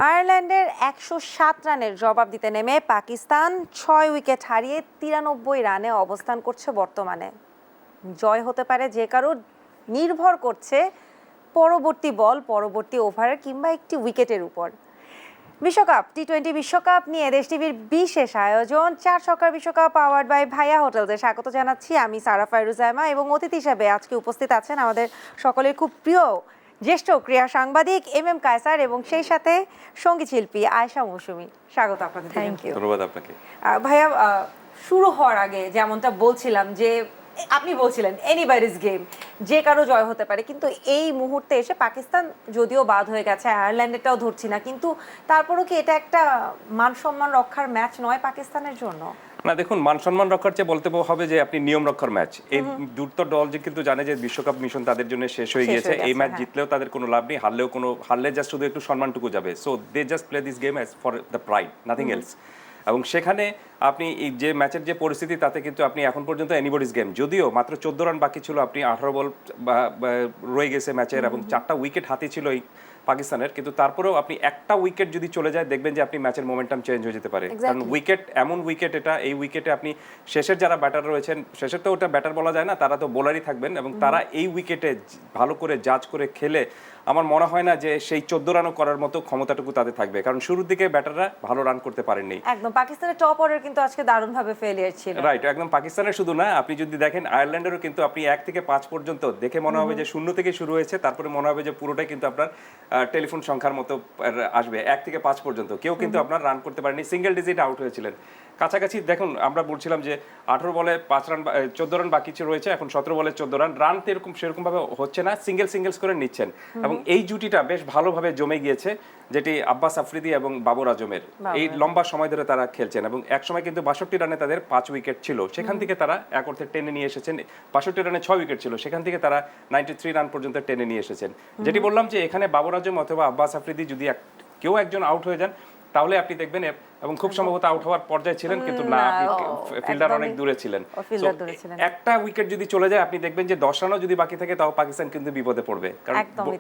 আয়ারল্যান্ডের ১০৭ রানের জবাব দিতে নেমে পাকিস্তান ৬ উইকেট হারিয়ে ৯৩ রানে অবস্থান করছে বর্তমানে। জয় হতে পারে যে কারোর, নির্ভর করছে পরবর্তী বল, পরবর্তী ওভারের কিংবা একটি উইকেটের উপর। বিশ্বকাপ টি-20 বিশ্বকাপ নিয়ে দেশ টিভির বিশেষ আয়োজন ৪ ছক্কার বিশ্বকাপ পাওয়ার্ড বাই ভাইয়া হোটেলসে স্বাগত জানাচ্ছি। আমি সারা ফায়রুজাইমা এবং অতিথি হিসেবে আজকে উপস্থিত আছেন আমাদের সকলের খুব প্রিয় জ্যেষ্ঠ ক্রীড়া সাংবাদিক এম কায়সার এবং সেই সাথে সঙ্গীত শিল্পী আয়েশা মৌসুমী। স্বাগত আপনাদের। Thank you. ধন্যবাদ আপনাকে। ভাইয়া, শুরু হওয়ার আগে যেমনটা বলছিলাম যে আপনি বলছিলেন এনিবডিজ গেম, যে কারো জয় হতে পারে, কিন্তু এই মুহূর্তে এসে পাকিস্তান যদিও বাদ হয়ে গেছে, আয়ারল্যান্ডেরটাও ধরছি না, কিন্তু তারপরও কি এটা একটা মান সম্মান রক্ষার ম্যাচ নয় পাকিস্তানের জন্য? না, দেখুন, মান সম্মান রক্ষার চেয়ে বলতে হবে যে আপনি নিয়ম রক্ষার ম্যাচ। এই দুটো দল যে কিন্তু জানে যে বিশ্বকাপ মিশন তাদের জন্য শেষ হয়ে গেছে। এই ম্যাচ জিতলেও তাদের কোনো লাভ নেই, হারলে জাস্ট শুধু একটু সম্মানটুকু যাবে। So they just play this game as for the pride, nothing else. এবং সেখানে আপনি এই যে ম্যাচের যে পরিস্থিতি, তাতে কিন্তু আপনি এখন পর্যন্ত এনিবডিজ গেম, যদিও মাত্র 14 রান বাকি ছিল, আপনি 18 বল রয়ে গেছে ম্যাচের এবং 4টা উইকেট হাতে ছিল এই পাকিস্তানের, কিন্তু তারপরেও আপনি একটা উইকেট যদি চলে যায় দেখবেন যে আপনি ম্যাচের মোমেন্টাম চেঞ্জ হয়ে যেতে পারে। কারণ উইকেট এমন উইকেট এটা, এই উইকেটে আপনি শেষের যারা ব্যাটার রয়েছেন, শেষের তো ওটা ব্যাটার বলা যায় না, তারা তো বোলারই থাকবেন, এবং তারা এই উইকেটে ভালো করে জাজ করে খেলে আমার মনে হয় না যে সেই 14 রানও করার মতো ক্ষমতাটুকু তাদের থাকবে, কারণ শুরুর দিকে ব্যাটাররা ভালো রান করতে পারেননি। একদম পাকিস্তানের টপ অর্ডার কিন্তু আজকে দারুণভাবে ফেলিয়ার ছিল। রাইট, একদম পাকিস্তানের শুধু না, আপনি যদি দেখেন আয়ারল্যান্ডেরও কিন্তু আপনি 1 থেকে 5 পর্যন্ত দেখে মনে হবে যে 0 থেকে শুরু হয়েছে, তারপরে মনে হবে যে পুরোটাই কিন্তু আপনার টেলিফোন সংখ্যার মতো আসবে। 1 থেকে 5 পর্যন্ত কেউ কিন্তু আপনার রান করতে পারেনি, সিঙ্গেল ডিজিট আউট হয়েছিলেন। কাছাকাছি দেখুন, আমরা বলছিলাম যে 18 বলে 5 রান, 14 রান বাকি রয়েছে, এখন 17 বলে 14 রান। রান তো এরকম সেরকম ভাবে হচ্ছে না, সিঙ্গেলস করে নিচ্ছেন, এবং এই জুটিটা বেশ ভালোভাবে জমে গিয়েছে, যেটি আব্বাস আফ্রিদি এবং বাবর আজমের। এই লম্বা সময় ধরে তারা খেলছেন, এবং এক সময় কিন্তু 62 রানে তাদের 5 উইকেট ছিল, সেখান থেকে তারা এক অর্থে টেনে নিয়ে এসেছেন। 62 রানে 6 উইকেট ছিল, সেখান থেকে তারা 93 রান পর্যন্ত টেনে নিয়ে এসেছেন। যেটি বললাম যে এখানে বাবর আজম অথবা আব্বাস আফ্রিদি যদি কেউ একজন আউট হয়ে যান, তাহলে আপনি দেখবেন, এবং খুব সম্ভবত আউট হওয়ার পর্যায়ে ছিলেন, কিন্তু না, আপনি ফিল্ডার অনেক দূরে ছিলেন। একটা উইকেট যদি চলে যায়, আপনি দেখবেন যে 10 রানও যদি বাকি থাকে, তাও পাকিস্তান কিন্তু বিপদে পড়বে।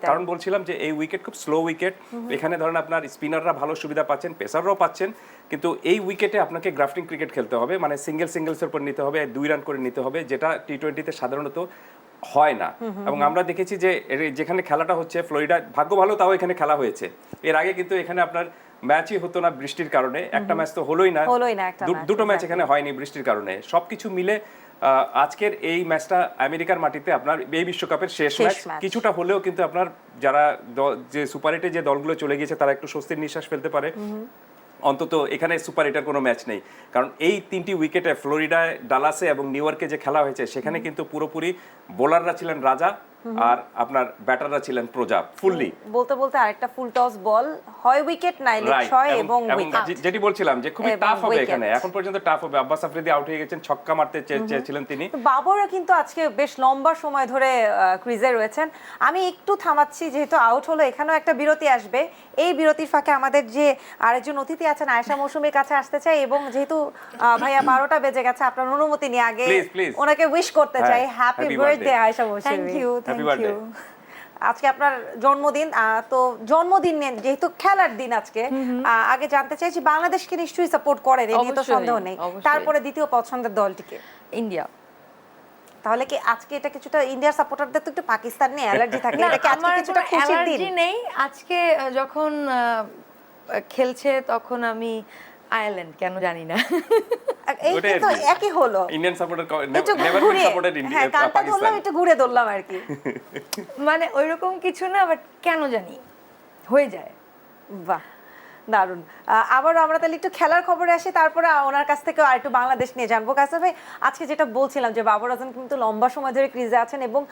কারণ বলছিলাম যে এই উইকেট খুব স্লো উইকেট, এখানে ধরেন আপনার স্পিনাররা ভালো সুবিধা পাচ্ছেন, পেসাররাও পাচ্ছেন, কিন্তু এই উইকেটে আপনাকে গ্রাফটিং ক্রিকেট খেলতে হবে, মানে সিঙ্গেলসের উপর নিতে হবে, 2 রান করে নিতে হবে, যেটা টি-20তে সাধারণত হয় না। এবং আমরা দেখেছি যে যেখানে খেলাটা হচ্ছে ফ্লোরিডা, ভাগ্য ভালো তাও এখানে খেলা হয়েছে। এর আগে কিন্তু এখানে আপনার ম্যাচই হতো না বৃষ্টির কারণে, একটা ম্যাচ তো হলোই না, দুটো ম্যাচ এখানে হয়নি বৃষ্টির কারণে। সবকিছু মিলে আজকের এই ম্যাচটা আমেরিকার মাটিতে আপনার এই বিশ্বকাপের শেষ ম্যাচ। কিছুটা হলেও কিন্তু আপনার যারা যে সুপার এইটে যে দলগুলো চলে গিয়েছে, তারা একটু স্বস্তির নিঃশ্বাস ফেলতে পারে, অন্তত এখানে সুপার এইটার কোনো ম্যাচ নেই। কারণ এই 3টি উইকেটে ফ্লোরিডায়, ডালাসে এবং নিউ ইয়র্কে যে খেলা হয়েছে, সেখানে কিন্তু পুরোপুরি বোলাররা ছিলেন রাজা, আর আপনার ব্যাটাররা ছিলেন প্রজা। ফুললি বলতে বলতে আরেকটা ফুল টস বল, হয় উইকেট নাইলে ছয়, এবং যেটি বলছিলাম যে খুবই টাফ হবে এখানে, এখন পর্যন্ত টাফ হবে। আব্বাস আফ্রিদি আউট হয়ে গেছেন, ছক্কা মারতে চেয়েছিলেন তিনি। বাবরও কিন্তু আজকে বেশ লম্বা সময় ধরে ক্রিজে রয়েছেন। আমি একটু থামাচ্ছি, যেহেতু আউট হলো, এখানেও একটা বিরতি আসবে। এই বিরতির ফাঁকে আমাদের যে আরেকজন অতিথি আছেন আয়েশা মৌসুমীর কাছে আসতে চাই, এবং যেহেতু ভাইয়া 12টা বেজে গেছে, আপনার অনুমতি নিয়ে আগে ওনাকে উইশ করতে চাই। Happy birthday Ayesha Mousumi. Thank you. আজকে আপনার জন্মদিন, তো জন্মদিন যেহেতু খেলার দিন আজকে, আগে জানতে চাইছি বাংলাদেশকে নিশ্চয়ই সাপোর্ট করেন, এই নিয়ে তো সন্দেহ নেই। তারপরে দ্বিতীয় পছন্দের দলটিকে? ইন্ডিয়া। তাহলে কি আজকে এটা কিছুটা ইন্ডিয়ার সাপোর্টারদের তো একটু পাকিস্তান নিয়ে অ্যালার্জি থাকে, এটা কি আজকে কিছুটা খুশির দিন? অ্যালার্জি নেই, আজকে যখন খেলছে তখন আমি আয়ারল্যান্ড, কেন জানি না, এই তো একই হলো। Indian supporter never been supported India, Pakistan, একটু ঘুরে ধরলাম আর কি, মানে ওইরকম কিছু না, বাট কেন জানি হয়ে যায়। বাহ, দারুণ। আবার আমরা তাহলে একটু খেলার খবরে আসি, তারপরে ওনার কাছ থেকে আর একটু বাংলাদেশ নিয়ে জানবো। কাসর ভাই, আজকে যেটা বলছিলাম যে বাবর আজম কিন্তু লম্বা সময় ধরে ক্রিজে আছেন, এবং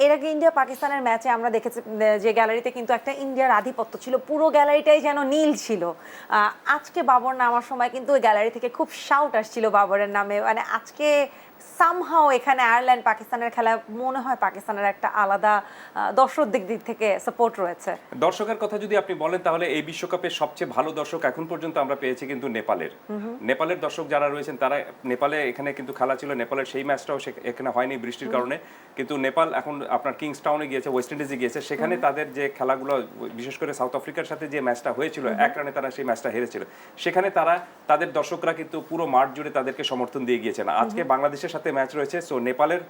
এর আগে ইন্ডিয়া পাকিস্তানের ম্যাচে আমরা দেখেছি যে গ্যালারিতে কিন্তু একটা ইন্ডিয়ার আধিপত্য ছিল, পুরো গ্যালারিটাই যেন নীল ছিল। আজকে বাবর নামার সময় কিন্তু ওই গ্যালারি থেকে খুব শাউট আসছিল বাবরের নামে, মানে আজকে সামহাও এখানে আয়ারল্যান্ড পাকিস্তানের খেলা মনে হয় পাকিস্তানের একটা আলাদা দর্শক দিক থেকে সাপোর্ট রয়েছে। দর্শকের কথা যদি আপনি বলেন তাহলে এই বিশ্বকাপের সবচেয়ে ভালো দর্শক এখন পর্যন্ত আমরা পেয়েছি কিন্তু নেপালের দর্শক যারা রয়েছেন তারা নেপালে এখানে কিন্তু খেলা ছিল, নেপালের সেই ম্যাচটাও এখানে হয়নি বৃষ্টির কারণে, কিন্তু নেপাল এখন আপনার কিংস টাউনে গিয়েছে, ওয়েস্ট ইন্ডিজে গিয়েছে, সেখানে তাদের যে খেলাগুলো বিশেষ করে সাউথ আফ্রিকার সাথে যে ম্যাচটা হয়েছিল 1 রানে তারা সেই ম্যাচটা হেরেছিল, সেখানে তাদের দর্শকরা কিন্তু পুরো মাঠ জুড়ে তাদেরকে সমর্থন দিয়ে গিয়েছেন। আজকে বাংলাদেশের সাথে ম্যাচ রয়েছে, সো নেপালের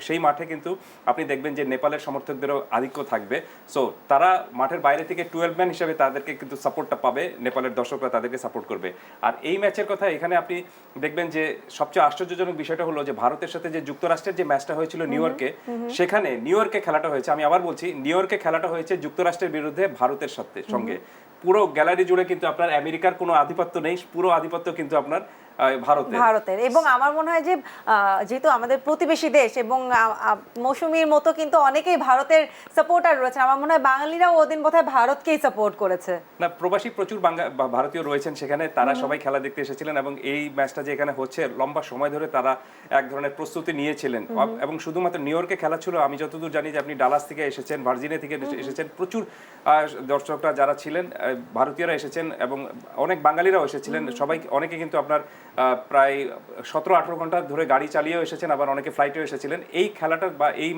সেই মাঠে কিন্তু আপনি দেখবেন যে নেপালের সমর্থকদেরও আধিক্য থাকবে। সো তারা মাঠের বাইরে থেকে 12 ম্যান হিসেবে তাদেরকে কিন্তু সাপোর্টটা পাবে, নেপালের দর্শকরা তাদেরকে সাপোর্ট করবে। আর এই ম্যাচের কথা এখানে আপনি দেখবেন যে সবচেয়ে আশ্চর্যজনক বিষয়টা হলো যে ভারতের সাথে যে যুক্তরাষ্ট্রের যে ম্যাচটা হয়েছিল নিউ ইয়র্কে, সেখানে নিউ ইয়র্কে খেলাটা হয়েছে, আমি আবার বলছি নিউ ইয়র্কে খেলাটা হয়েছে যুক্তরাষ্ট্রের বিরুদ্ধে ভারতের সঙ্গে। পুরো গ্যালারি জুড়ে কিন্তু আপনার আমেরিকার কোনো আধিপত্য নেই, পুরো আধিপত্য কিন্তু আপনার ভারতের। এবং আমার মনে হয় যে যেহেতু আমাদের প্রতিবেশী দেশ এবং মৌসুমীর মতো কিন্তু অনেকেই ভারতের সাপোর্টার রয়েছে, আমার মনে হয় বাঙালিরাও ওদিন বোধহয় ভারতকেই সাপোর্ট করেছে। না, প্রবাসী প্রচুর ভারতীয় রয়েছেন সেখানে, তারা সবাই খেলা দেখতে এসেছিলেন এবং এই ম্যাচটা যে এখানে হচ্ছে লম্বা সময় ধরে তারা এক ধরনের প্রস্তুতি নিয়েছিলেন। এবং শুধুমাত্র নিউ ইয়র্কে খেলা ছিল, আমি যতদূর জানি যে আপনি ডালাস থেকে এসেছেন, ভার্জিনিয়া থেকে এসেছেন, প্রচুর দর্শকরা যারা ছিলেন ভারতীয়রা এসেছেন এবং অনেক বাঙালিরাও এসেছিলেন। সবাই অনেকে কিন্তু আপনার প্রায় 17-18 ঘন্টা ধরে গাড়ি চালিয়েও এসেছেন, আবার অনেকে ফ্লাইটেও এসেছিলেন এই খেলাটা বা এই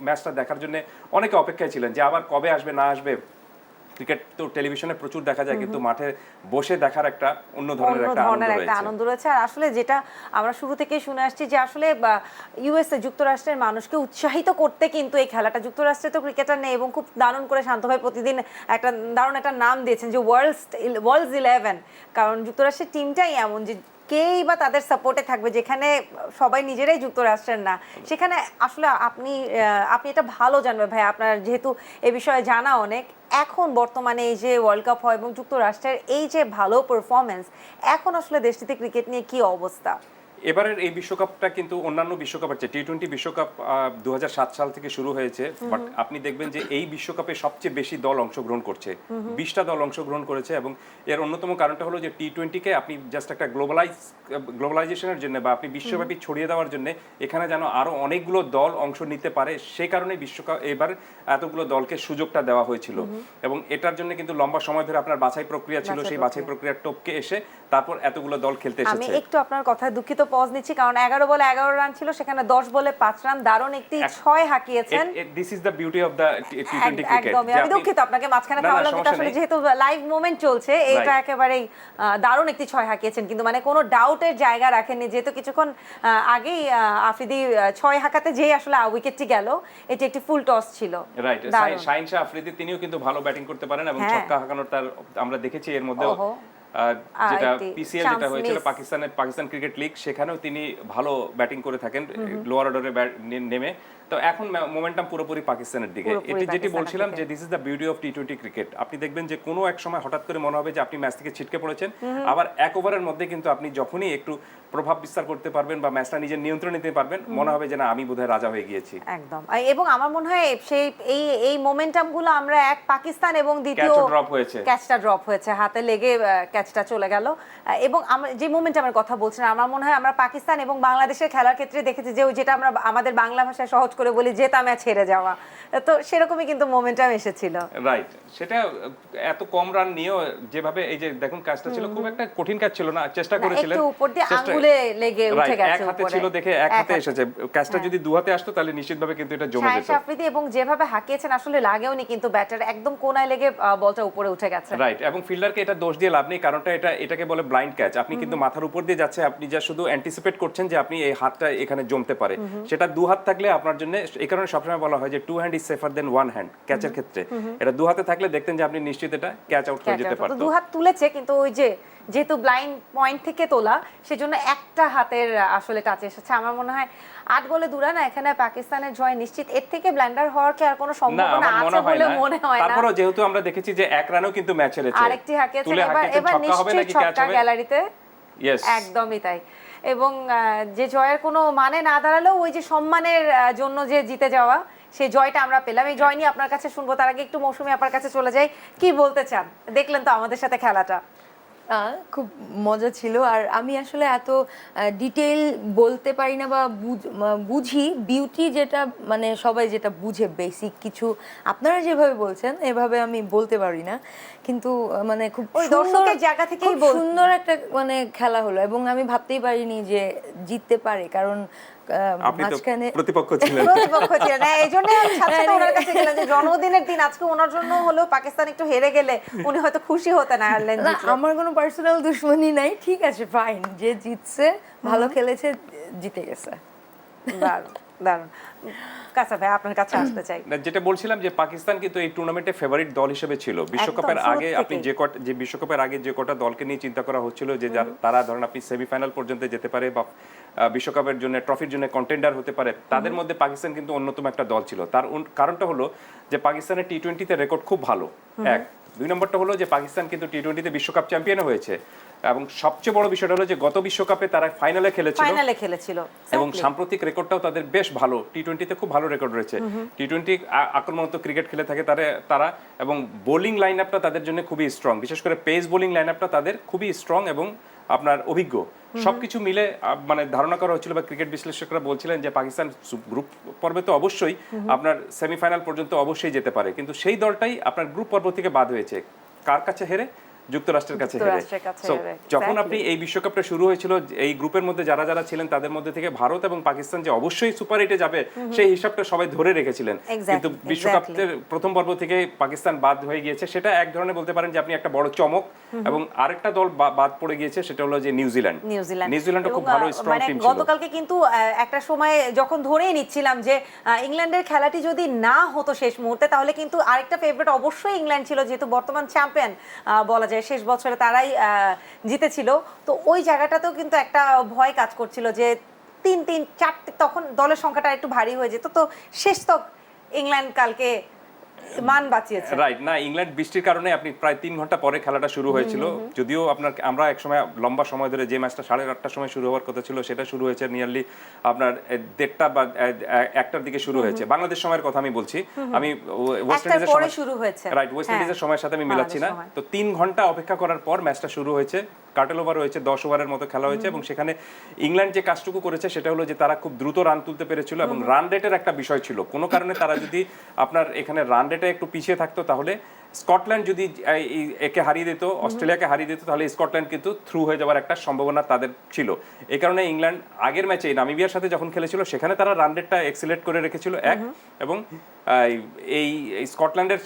ম্যাচটা দেখার জন্য। অনেকে অপেক্ষায় ছিলেন যে আবার কবে আসবে না আসবে। ক্রিকেট তো টেলিভিশনে প্রচুর দেখা যায়, কিন্তু মাঠে বসে দেখার একটা অন্য ধরনের একটা আনন্দ রয়েছে। আর আসলে যেটা আমরা শুরু থেকেই শুনে আসছি যে আসলে ইউএসএ যুক্তরাষ্ট্রের মানুষকে উৎসাহিত করতে কিন্তু এই খেলাটা, যুক্তরাষ্ট্রে তো ক্রিকেটার নেই এবং খুব দারুণ করে শান্ত ভাই প্রতিদিন একটা দারুণ একটা নাম দিয়েছেন যে ওয়ার্ল্ডস 11, কারণ যুক্তরাষ্ট্রের টিমটাই এমন যে কেই বা তাদের সাপোর্টে থাকবে, যেখানে সবাই নিজেরাই যুক্তরাষ্ট্রের না, সেখানে আসলে আপনি এটা ভালো জানবেন ভাই, আপনার যেহেতু এ বিষয়ে জানা অনেক। এখন বর্তমানে এই যে ওয়ার্ল্ড কাপ হয় এবং যুক্তরাষ্ট্রের এই যে ভালো পারফরমেন্স, এখন আসলে দেশটিতে ক্রিকেট নিয়ে কি অবস্থা? এবারের এই বিশ্বকাপটা কিন্তু অন্যান্য বিশ্বকাপের চেয়ে টি-20 বিশ্বকাপ 2007 সাল থেকে শুরু হয়েছে, বাট আপনি দেখবেন যে এই বিশ্বকাপে সবচেয়ে বেশি দল অংশগ্রহণ করছে, 20টা দল অংশগ্রহণ করেছে। এবং এর অন্যতম কারণটা হলো যে টি-20কে আপনি জাস্ট একটা গ্লোবালাইজেশনের জন্য বা আপনি বিশ্বব্যাপী ছড়িয়ে দেওয়ার জন্য এখানে যেন আরো অনেকগুলো দল অংশ নিতে পারে, সেই কারণে বিশ্বকাপ এবার এতগুলো দলকে সুযোগটা দেওয়া হয়েছিল। এবং এটার জন্য কিন্তু লম্বা সময় ধরে আপনার বাছাই প্রক্রিয়া ছিল, সেই বাছাই প্রক্রিয়ার টপকে এসে তারপর এতগুলো দল খেলতে এসেছে। আমি একটু আপনার কথায় দুঃখিত, পজ নিচ্ছি, কারণ 11 বলে 11 রান ছিল, সেখানে 10 বলে 5 রান, দারুণ একটি 6 হাঁকিয়েছেন। This is the beauty of the টি-20 ক্রিকেট। একদম, আমি দুঃখিত আপনাকে মাঝখানে থামালাম, কিন্তু আসলে যেহেতু লাইভ মোমেন্ট চলছে, এটা একেবারেই দারুণ একটি 6 হাঁকিয়েছেন, কিন্তু মানে কোনো ডাউটের জায়গা রাখেননি, যেহেতু কিছুক্ষণ আগেই আফ্রিদি 6 হাঁকাতে যেই আসলে উইকেটটি গেল, এটি একটি ফুল টস ছিল। রাইট, শাহিন শাহ আফ্রিদি তিনিও কিন্তু ভালো ব্যাটিং করতে পারেন এবং ছক্কা হাঁকানোর তার আমরা দেখেছি এর মধ্যে যেটা পিসিএল যেটা হয়েছিল পাকিস্তান ক্রিকেট লিগ, সেখানেও তিনি ভালো ব্যাটিং করে থাকেন লোয়ার অর্ডারে নেমে। তো এখন মোমেন্টাম পুরোপুরি পাকিস্তানের দিকে। এটি যেটি বলছিলাম যে this is the beauty of টি-20 ক্রিকেট। আপনি দেখবেন যে কোনো এক সময় হঠাৎ করে মনে হবে যে আপনি ম্যাচ থেকে ছিটকে পড়েছেন, আবার এক ওভারের মধ্যে কিন্তু আপনি যখনই একটু প্রভাব বিস্তার করতে পারবেন বা ম্যাচটা নিজের নিয়ন্ত্রণে নিতে পারবেন, মনে হবে যে না আমি বোধহয় রাজা হয়ে গিয়েছি। একদম। এবং আমার মনে হয় সেই এই মোমেন্টামগুলো আমরা এক পাকিস্তান এবং দ্বিতীয় ক্যাচটা ড্রপ হয়েছে, হাতে লেগে ক্যাচটা চলে গেল। এবং আমরা যে মোমেন্টামের কথা বলছিলাম, আমার মনে হয় আমরা পাকিস্তান এবং বাংলাদেশের খেলার ক্ষেত্রে দেখেছি যে যেটা আমরা আমাদের বাংলা ভাষায় সহজ করে বলি জেতা ম্যাচ হেরে যাওয়া, তো সেরকমই কিন্তু মোমেন্টাম এসেছিল। রাইট, সেটা এত কম রান নিয়েও যেভাবে এই যে দেখুন কাজটা ছিল, খুব একটা কঠিন কাজ ছিল না, চেষ্টা করেছিলেন, একটু উপর দিয়ে আঙ্গুলে লেগে উঠে গেছে, এক হাতে ছিল দেখে এক হাতে এসেছে, কাজটা যদি দু হাতে আসতো তাহলে নিশ্চিতভাবে কিন্তু এটা জমে যেত। আফ্রিদি এবং যেভাবে হাঁকিয়েছেন আসলে লাগেওনি, কিন্তু ব্যাটার একদম কোনায় লেগে বলটা উপরে উঠে গেছে। রাইট, এবং ফিল্ডারকে এটা দোষ দিয়ে লাভ নেই, কারণটা এটাকে বলে ব্লাইন্ড ক্যাচ। আপনি কিন্তু মাথার উপর দিয়ে যাচ্ছে, আপনি যা শুধু অ্যান্টিসিপেট করছেন যে আপনি এই হাতটা এখানে জমতে পারে, সেটা দু হাত থাকলে আপনার জন্য, এই কারণে সবসময় বলা হয় যে 2 hand is safer than 1 hand ক্যাচের ক্ষেত্রে। এটা দু হাতে থাকলে দেখতেন যে আপনি নিশ্চিত এটা ক্যাচ আউট হয়ে যেতে পারতো। দু হাত তুলেছে, কিন্তু ওই যে যেহেতু ব্লাইন্ড পয়েন্ট থেকে তোলা, সেজন্য একটা হাতের আসলে টাচ এসেছে। আমার মনে হয় 8 বলে 2 রান, এখানে পাকিস্তানের জয় নিশ্চিত। এর থেকে ব্ল্যান্ডার হওয়ার কি আর কোনো সম্ভাবনা আছে বলে মনে হয় না। তারপরেও যেহেতু আমরা দেখেছি যে 1 রানও কিন্তু ম্যাচ হেরেছে, আরেকটি হাঁকিয়েছেন, এবার নিশ্চয়ই ছক্কা গ্যালারিতে। একদমই তাই। এবং যে জয়ের কোনো মানে না দাঁড়ালেও ওই যে সম্মানের জন্য যে জিতে যাওয়া, সেই জয়টা আমরা পেলাম। এই জয় নিয়ে আপনার কাছে শুনবো, তার আগে একটু মৌসুমী আপনার কাছে চলে যাই, কি বলতে চান? দেখলেন তো আমাদের সাথে খেলাটা। খুব মজা ছিল। আর আমি আসলে এত ডিটেইল বলতে পারি না বা বুঝি বিউটি যেটা মানে সবাই যেটা বুঝে বেসিক কিছু আপনারা যেভাবে বলছেন এভাবে আমি বলতে পারি না, কিন্তু মানে খুব ওই দর্শকের জায়গা থেকেই খুব সুন্দর একটা মানে খেলা হলো এবং আমি ভাবতেই পারিনি যে জিততে পারে, কারণ আপনি তো মাঝখানে প্রতিপক্ষ ছিলেন। প্রতিপক্ষ ছিল না, এই জন্য আমি সাথে সাথে ওনার কাছে গেলাম যে জন্মদিনের দিন আজকে ওনার জন্য হলেও পাকিস্তান একটু হেরে গেলে উনি হয়তো খুশি হতেন আয়ারল্যান্ড না, জিতলে। আমার কোনো পার্সোনাল দুশ্মনী নাই, ঠিক আছে ফাইন, যে জিতছে ভালো খেলেছে জিতে গেছে। দারুণ দারুণ। কাসা ভাই আপনার কাছে আসতে চাই। না, যেটা বলছিলাম যে পাকিস্তান কিন্তু এই টুর্নামেন্টে ফেভারিট দল হিসেবে ছিল বিশ্বকাপের শুরু আগে। আপনি থেকেই। যে বিশ্বকাপের আগে যে কটা দলকে নিয়ে চিন্তা করা হচ্ছিল যে তারা ধরেন আপনি সেমিফাইনাল পর্যন্ত যেতে পারে বা বিশ্বকাপের জন্য ট্রফির জন্য কন্টেন্ডার হতে পারে, তাদের মধ্যে পাকিস্তান কিন্তু অন্যতম একটা দল ছিল। তার কারণটা হলো যে পাকিস্তানের টি-20-তে রেকর্ড খুব ভালো, এক। দুই নম্বরটা হলো যে পাকিস্তান কিন্তু টি-20-তে বিশ্বকাপ চ্যাম্পিয়ন হয়েছে এবং সবচেয়ে বড় বিষয়টা হলো যে গত বিশ্বকাপে তারা ফাইনালে খেলেছিল এবং সাম্প্রতিক রেকর্ডটাও তাদের বেশ ভালো। টি-20-তে খুব ভালো রেকর্ড রয়েছে। টি-20 আক্রমণাত্মক ক্রিকেট খেলে থাকে তারা এবং বোলিং লাইন আপটা তাদের জন্য খুবই স্ট্রং, বিশেষ করে পেস বোলিং লাইন আপটা তাদের খুবই স্ট্রং এবং আপনার অভিজ্ঞ। সবকিছু মিলে মানে ধারণা করা হচ্ছিল বা ক্রিকেট বিশ্লেষকরা বলছিলেন যে পাকিস্তান গ্রুপ পর্বে তো অবশ্যই আপনার সেমিফাইনাল পর্যন্ত অবশ্যই যেতে পারে, কিন্তু সেই দলটাই আপনার গ্রুপ পর্ব থেকে বাদ হয়েছে। কার কাছে হেরে? যুক্তরাষ্ট্রের কাছে হেরে। যখন আপনি এই বিশ্বকাপটা শুরু হয়েছিল, এই গ্রুপের মধ্যে যারা যারা ছিলেন তাদের মধ্যে থেকে ভারত এবং পাকিস্তান যে অবশ্যই সুপার এইটে যাবে সেই হিসাবটা সবাই ধরে রেখেছিলেন, কিন্তু বিশ্বকাপের প্রথম পর্ব থেকে পাকিস্তান বাদ হয়ে গিয়েছে। সেটা এক ধরনের বলতে পারেন যে আপনি একটা বড় চমক। এবং আরেকটা দল বাদ পড়ে গিয়েছে, সেটা হলো যে নিউজিল্যান্ড খুব ভালো স্ট্রং টিম ছিল। গতকালকে কিন্তু একটা সময় যখন ধরেই নিচ্ছিলাম যে ইংল্যান্ডের খেলাটি যদি না হতো শেষ মুহূর্তে, তাহলে কিন্তু আরেকটা ফেভারিট অবশ্যই ইংল্যান্ড ছিল, যেহেতু বর্তমান চ্যাম্পিয়ন বলা যায়, শেষ বছরে তারাই জিতেছিল। তো ওই জায়গাটাতেও কিন্তু একটা ভয় কাজ করছিল যে 3-4 তখন দলের সংখ্যাটা একটু ভারী হয়ে যেত। তো শেষ তক ইংল্যান্ড কালকে মান বাঁচিয়েছে। রাইট। না, ইংল্যান্ড বৃষ্টির কারণে আপনি প্রায় 3 ঘন্টা পরে খেলাটা শুরু হয়েছিল। যদিও আমরা এক সময় লম্বা সময় ধরে যে ম্যাচটা 8:30টার সময় শুরু হওয়ার কথা ছিল সেটা শুরু হয়েছে নিয়ারলি আপনার 1:30 বা 1টার দিকে শুরু হয়েছে বাংলাদেশ সময়ের কথা আমি বলছি। আমি ওয়েস্ট ইন্ডিজের সময় শুরু হয়েছে, রাইট, ওয়েস্ট ইন্ডিজের সময়ের সাথে আমি মিলাচ্ছি না। তো 3 ঘন্টা অপেক্ষা করার পর ম্যাচটা শুরু হয়েছে। কাটেল ওভার হয়েছে, 10 ওভারের মতো খেলা হয়েছে এবং সেখানে ইংল্যান্ড যে কাজটুকু করেছে সেটা হলো যে তারা খুব দ্রুত রান তুলতে পেরেছিল এবং রান রেটের একটা বিষয় ছিল। কোনো কারণে তারা যদি আপনার এখানে রান রেটে একটু পিছিয়ে থাকতো, তাহলে স্কটল্যান্ড যদি একে হারিয়ে দিত, অস্ট্রেলিয়াকে হারিয়ে দিত, তাহলে স্কটল্যান্ড কিন্তু থ্রু হয়ে যাওয়ার একটা সম্ভাবনা তাদের ছিল। এই কারণে ইংল্যান্ড আগের ম্যাচে নামিবিয়ার সাথে যখন খেলেছিল সেখানে তারা রান রেটটা এক্সিলেট করে রেখেছিল, এক। এবং এই স্কটল্যান্ডের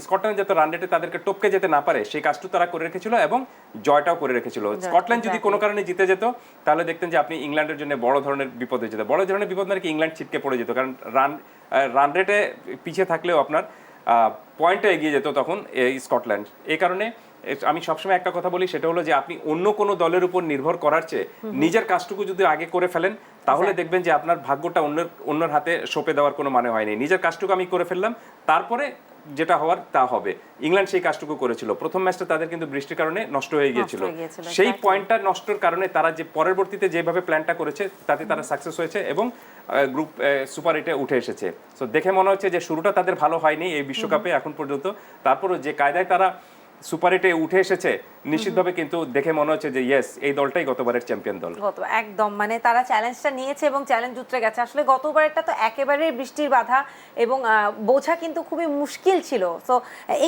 স্কটল্যান্ড যাতে রান রেটে তাদেরকে টপকে যেতে না পারে সেই কাজটা তারা করে রেখেছিল এবং জয়টাও করে রেখেছিল। স্কটল্যান্ড যদি কোনো কারণে জিতে যেত তাহলে দেখতেন যে আপনি ইংল্যান্ডের জন্য বড় ধরনের বিপদ হয়ে যেত। বড় ধরনের বিপদ মানে কি, ইংল্যান্ড ছিটকে পড়ে যেত, কারণ রান রেটে পিছিয়ে থাকলেও আপনার পয়েন্টে এগিয়ে যেত তখন এই স্কটল্যান্ড। এই কারণে আমি সবসময় একটা কথা বলি, সেটা হলো যে আপনি অন্য কোনো দলের উপর নির্ভর করার চেয়ে নিজের কাজটুকু যদি আগে করে ফেলেন তাহলে দেখবেন যে আপনার ভাগ্যটা অন্যের হাতে সঁপে দেওয়ার কোনো মানে হয়নি। নিজের কাজটুকু আমি করে ফেললাম, তারপরে যেটা হওয়ার তা হবে। ইংল্যান্ড সেই কাজটুকু করেছিল। প্রথম ম্যাচটা তাদের কিন্তু বৃষ্টির কারণে নষ্ট হয়ে গিয়েছিল। সেই পয়েন্টটা নষ্টের কারণে তারা যে পরবর্তীতে যেভাবে প্ল্যানটা করেছে তাতে তারা সাকসেস হয়েছে এবং গ্রুপ সুপার এইটে উঠে এসেছে। সো দেখে মনে হচ্ছে যে শুরুটা তাদের ভালো হয়নি এই বিশ্বকাপে এখন পর্যন্ত, তারপরও যে কায়দায় তারা সুপার এইটে উঠে এসেছে নিশ্চিতভাবে কিন্তু দেখে মনে হচ্ছে যে ইয়েস, এই দলটাই গতবারের চ্যাম্পিয়ন দল। একদম মানে তারা চ্যালেঞ্জটা নিয়েছে এবং চ্যালেঞ্জ উতরে গেছে। আসলে গতবারেরটা তো একেবারে বৃষ্টির বাধা এবং বোঝা কিন্তু খুবই মুশকিল ছিল। সো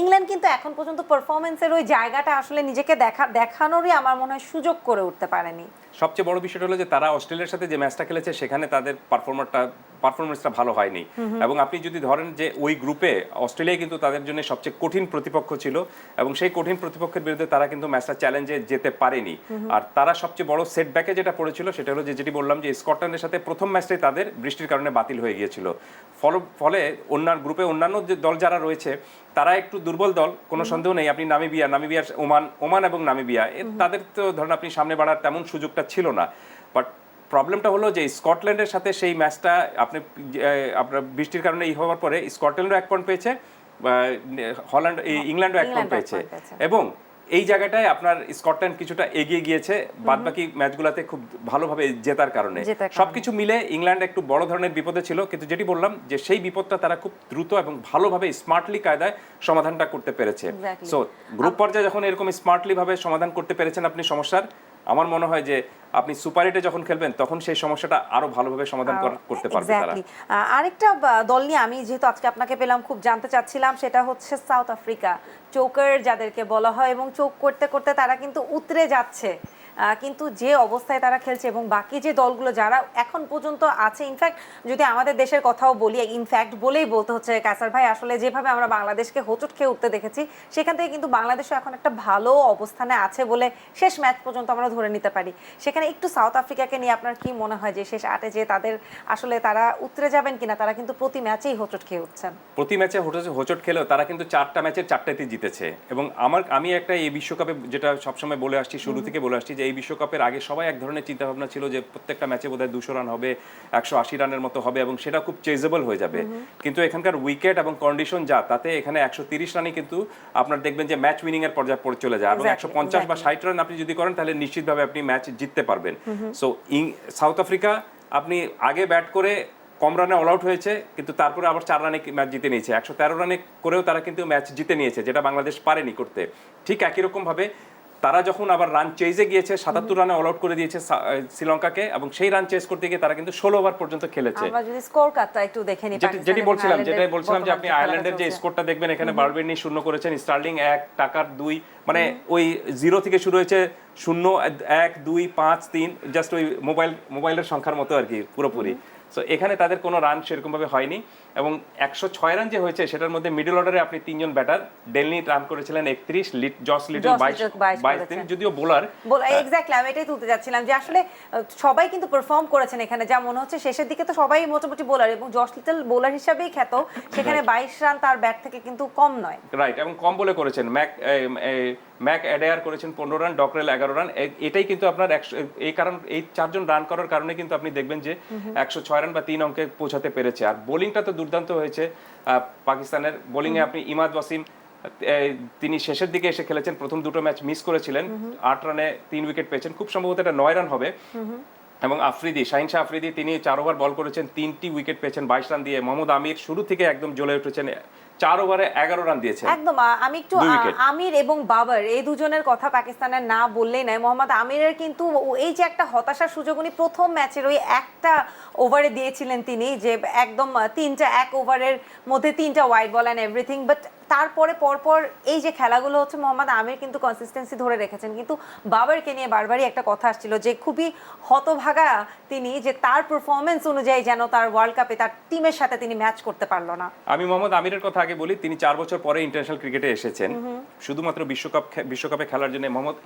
ইংল্যান্ড কিন্তু এখন পর্যন্ত পারফরমেন্সের ওই জায়গাটা আসলে নিজেকে দেখানোরই আমার মনে হয় সুযোগ করে উঠতে পারেনি। সবচেয়ে বড় বিষয়টা হলো যে তারা অস্ট্রেলিয়ার সাথে যে ম্যাচটা খেলেছে সেখানে তাদের পারফরমেন্সটা ভালো হয়নি। এবং আপনি যদি ধরেন যে ওই গ্রুপে অস্ট্রেলিয়া কিন্তু তাদের জন্য সবচেয়ে কঠিন প্রতিপক্ষ ছিল এবং সেই কঠিন প্রতিপক্ষের বিরুদ্ধে তারা কিন্তু ম্যাচটা চ্যালেঞ্জে যেতে পারেনি। আর তারা সবচেয়ে বড় সেটব্যাকে যেটা পড়েছিল সেটা হলো যেটি বললাম যে স্কটল্যান্ডের সাথে প্রথম ম্যাচটাই তাদের বৃষ্টির কারণে বাতিল হয়ে গিয়েছিল। ফলে গ্রুপে অন্যান্য যে দল যারা রয়েছে তারা একটু দুর্বল দল, কোনো সন্দেহ নেই। আপনি নামিবিয়ার ওমান এবং নামিবিয়া তাদের তো ধরেন আপনি সামনে বাড়ার তেমন সুযোগটা ছিল না। বাট প্রবলেমটা হলো যে স্কটল্যান্ডের সাথে সেই ম্যাচটা আপনার বৃষ্টির কারণে হওয়ার পরে স্কটল্যান্ডও 1 পয়েন্ট পেয়েছে, ইংল্যান্ডও 1 পয়েন্ট পেয়েছে এবং এই জায়গাটায় আপনার স্কটল্যান্ড কিছুটা এগিয়ে গিয়েছে বাদবাকি ম্যাচগুলোতে খুব ভালোভাবে জেতার কারণে। সবকিছু মিলে ইংল্যান্ড একটু বড় ধরনের বিপদে ছিল, কিন্তু যেটি বললাম যে সেই বিপদটা তারা খুব দ্রুত এবং ভালোভাবে স্মার্টলি কায়দায় সমাধানটা করতে পেরেছে। সো গ্রুপ পর্যায়ে যখন এরকম স্মার্টলি ভাবে সমাধান করতে পেরেছেন আপনি সমস্যার, আমার মনে হয় যে আপনি সুপার এইটে যখন খেলবেন তখন সেই সমস্যাটা আরো ভালোভাবে সমাধান করতে পারবে তারা। আরেকটা দল নিয়ে আমি যেহেতু আজকে আপনাকে পেলাম খুব জানতে চাচ্ছিলাম, সেটা হচ্ছে সাউথ আফ্রিকা, চোকার যাদেরকে বলা হয়, এবং চোখ করতে করতে তারা কিন্তু উতরে যাচ্ছে। কিন্তু যে অবস্থায় তারা খেলছে এবং বাকি যে দলগুলো যারা এখন পর্যন্ত আছে, ইনফ্যাক্ট যদি আমাদের দেশের কথাও বলি, ইনফ্যাক্ট বলেই বলতে হচ্ছে কাসার ভাই, আসলে যেভাবে আমরা বাংলাদেশকে হোঁচট খেয়ে উঠতে দেখেছি, সেখান থেকে কিন্তু বাংলাদেশও এখন একটা ভালো অবস্থানে আছে বলে শেষ ম্যাচ পর্যন্ত আমরা ধরে নিতে পারি। সেখানে একটু সাউথ আফ্রিকাকে নিয়ে আপনার কি মনে হয় যে শেষ 8-এ যে তাদের আসলে তারা উতরে যাবেন কিনা? তারা কিন্তু প্রতি ম্যাচেই হোঁচট খেয়ে উঠছেন, প্রতি ম্যাচে হোঁচট খেলেও তারা কিন্তু 4টা ম্যাচের 4টাতেই জিতেছে। এবং আমি একটা এই বিশ্বকাপে যেটা সবসময় বলে আসছি, শুরু থেকে বলে আসছি, যে এই বিশ্বকাপের আগে সবাই এক ধরনের চিন্তা ভাবনা ছিল যে প্রত্যেকটা ম্যাচে বোধহয় 200 রান হবে, 180 রানের মতো হবে এবং সেটা খুব চেজেবল হয়ে যাবে। কিন্তু এখানকার উইকেট এবং কন্ডিশন যা, তাতে এখানে 130 রানই কিন্তু আপনার দেখবেন যে ম্যাচ উইনিং এর পর্যায়ে চলে যায়। এবং 150 বা 60 রান আপনি যদি করেন তাহলে নিশ্চিতভাবে আপনি ম্যাচ জিততে পারবেন। সো সাউথ আফ্রিকা আপনি আগে ব্যাট করে কম রানে অল আউট হয়েছে, কিন্তু তারপরে আবার 4 রানে ম্যাচ জিতে নিয়েছে। 113 রানে করেও তারা কিন্তু ম্যাচ জিতে নিয়েছে, যেটা বাংলাদেশ পারেনি করতে। ঠিক একই রকম ভাবে তারা যখন আবার রান চেজে গিয়েছে, 77 রানে অল আউট করে দিয়েছে শ্রীলঙ্কাকে, এবং সেই রান চেজ করতে গিয়ে তারা কিন্তু 16 ওভার পর্যন্ত খেলেছে। আমরা যদি স্কোর কার্ডটা একটু দেখে নিই, যেটাই বলছিলাম যে আপনি আয়ারল্যান্ডের যে স্কোরটা দেখবেন, এখানে বারবেনি 0 করেছেন, স্টার্লিং 1, টাকার 2, মানে ওই 0 থেকে শুরু হয়েছে 0, 1, 2, 5, 3, জাস্ট ওই মোবাইলের সংখ্যার মতো আর কি পুরোপুরি। সো এখানে তাদের কোনো রান সেরকম ভাবে হয়নি। এবং 106 রান যে হয়েছে সেটার মধ্যে মিডল অর্ডারে আপনি 3 জন ব্যাটার, ডেলনি রান করেছিলেন 31, জস লিটল 22, যদিও বোলার। এক্স্যাক্টলি আমি এটাই তুলতে যাচ্ছিলাম যে আসলে সবাই কিন্তু পারফর্ম করেছেন এখানে, যা মনে হচ্ছে শেষের দিকে তো সবাই মোটামুটি বোলার, এবং জস লিটল বোলার হিসেবেই খ্যাত, সেখানে 22 রান তার ব্যাট থেকে কিন্তু কম নয়। রাইট, এবং কম বলে করেছেন। ম্যাক অ্যাডায়ার করেছেন 15 রান, ডকরেল 11 রান। এটাই কিন্তু আপনার এই 4 জন রান করার কারণে কিন্তু আপনি দেখবেন যে 106 রান বা 3 অঙ্কে পৌঁছাতে পেরেছে। আর বোলিংটা তো দুর্দান্ত হয়েছে পাকিস্তানের। বোলিং এ আপনি ইমাদ ওয়াসিম, তিনি শেষের দিকে এসে খেলেছেন, প্রথম দুটো ম্যাচ মিস করেছিলেন, 8 রানে 3 উইকেট পেয়েছেন, খুব সম্ভবত এটা 9 রান হবে। এবং শাহিন শাহ আফ্রিদি, তিনি 4 ওভার বল করেছেন, 3টি উইকেট পেয়েছেন 22 রান দিয়ে। মোহাম্মদ আমির শুরু থেকে একদম জ্বলে উঠেছেন, 4 ওভারে 11 রান দিয়েছেন। একদম, আমি একটু আমির এবং বাবর এই দুজনের কথা পাকিস্তানের না বললেই নাই। মোহাম্মদ আমিরের কিন্তু এই যে একটা হতাশার সুযোগ উনি প্রথম ম্যাচের ওই একটা ওভারে দিয়েছিলেন, তিনি যে একদম 1 ওভারের মধ্যে 3টা wide ball and everything, but তারপরে পরপর এই যে খেলাগুলো হচ্ছে মোহাম্মদ আমির কিন্তু কনসিস্টেন্সি ধরে রেখেছেন। কিন্তু বাবরকে নিয়ে বারবারই একটা কথা আসছিল যে খুবই হতভাগা তিনি, যে তার পারফরমেন্স অনুযায়ী যেন তার ওয়ার্ল্ড কাপে তার টিমের সাথে তিনি ম্যাচ করতে পারলো না। আমি মোহাম্মদ আমিরের কথা আগে বলি, তিনি 4 বছর পরে ইন্টারন্যাশনাল ক্রিকেটে এসেছেন শুধুমাত্র বিশ্বকাপে খেলার জন্য। মোহাম্মদ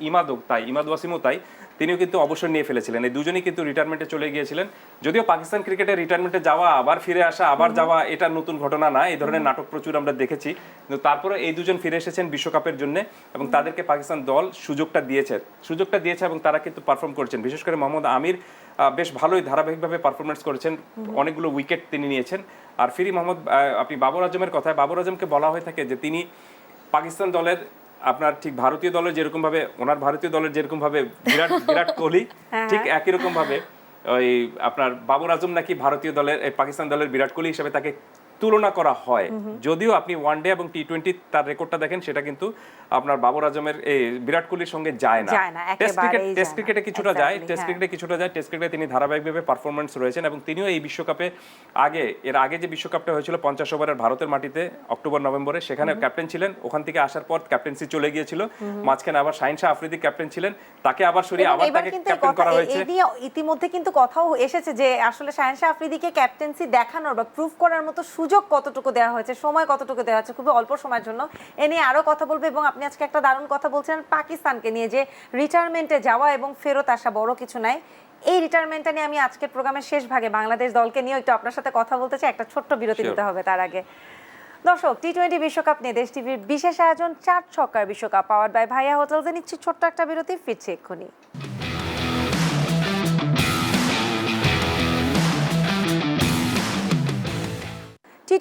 ইমাদ ওয়াসিমও তাই, তিনিও কিন্তু অবসর নিয়ে ফেলেছিলেন। এই দুজনেই কিন্তু রিটায়ারমেন্টে চলে গিয়েছিলেন। যদিও পাকিস্তান ক্রিকেটে রিটায়ারমেন্টে যাওয়া, আবার ফিরে আসা, আবার যাওয়া, এটা নতুন ঘটনা না, এই ধরনের নাটক প্রচুর আমরা দেখেছি। কিন্তু তারপরে এই দুজন ফিরে এসেছেন বিশ্বকাপের জন্য, এবং তাদেরকে পাকিস্তান দল সুযোগটা দিয়েছে এবং তারা কিন্তু পারফর্ম করেছেন। বিশেষ করে মোহাম্মদ আমির বেশ ভালোই ধারাবাহিকভাবে পারফরমেন্স করেছেন, অনেকগুলো উইকেট তিনি নিয়েছেন। আর আপনি বাবর আজমের কথায়, বাবর আজমকে বলা হয়ে থাকে যে তিনি পাকিস্তান দলের আপনার ঠিক ভারতীয় দলের যেরকম ভাবে বিরাট কোহলি, ঠিক একই রকম ভাবে ওই আপনার বাবর আজম নাকি ভারতীয় দলের পাকিস্তান দলের বিরাট কোহলি হিসেবে তাকে তুলনা করা হয়। যদিও আপনি ওয়ানডে এবং টি20 তার রেকর্ডটা দেখেন, সেটা কিন্তু আপনার বাবর আজমের বিরাট কোহলির সঙ্গে যায় না। টেস্ট ক্রিকেটে কিছুটা যায়, টেস্ট ক্রিকেটে তিনি ধারাবাহিকভাবে পারফরমেন্স রয়েছেন। এবং তিনিও এই বিশ্বকাপে এর আগে যে বিশ্বকাপটা হয়েছিল 50 ওভারের ভারতের মাটিতে অক্টোবর-নভেম্বরে, সেখানে ক্যাপ্টেন ছিলেন। ওখান থেকে আসার পর ক্যাপ্টেন্সি চলে গিয়েছিল, মাঝখানে আবার শাহিন শাহ আফ্রিদি ক্যাপ্টেন ছিলেন, তাকে আবার সরিয়ে আবার তাকে ক্যাপ্টেন করা হয়েছে। ইতিমধ্যে কিন্তু কথাও এসেছে যে আসলে শাহিন শাহ আফ্রিদিকে ক্যাপ্টেন্সি দেখানোর বা প্রুফ করার মতো সুযোগ কতটুকু দেওয়া হয়েছে, সময় কতটুকু দেওয়া হয়েছে, খুবই অল্প সময়ের জন্য। এ নিয়ে আরো কথা বলবো। এবং আপনি আজকে একটা দারুণ কথা বলছেন পাকিস্তানকে নিয়ে, যে রিটায়ারমেন্টে যাওয়া এবং ফেরত আসা বড় কিছু নাই। এই রিটায়ারমেন্টটা নিয়ে আমি আজকের প্রোগ্রামের শেষ ভাগে বাংলাদেশ দলকে নিয়ে একটু আপনার সাথে কথা বলতে চাই। একটা ছোট্ট বিরতি নিতে হবে তার আগে। দর্শক, টি20 বিশ্বকাপ নিয়ে দেশ টিভির বিশেষ আয়োজন 4 ছক্কার বিশ্বকাপ, পাওয়ার্ড বাই ভাইয়া হোটেলসে নিচ্ছি ছোট্ট একটা বিরতি, ফিরছি এক্ষুনি।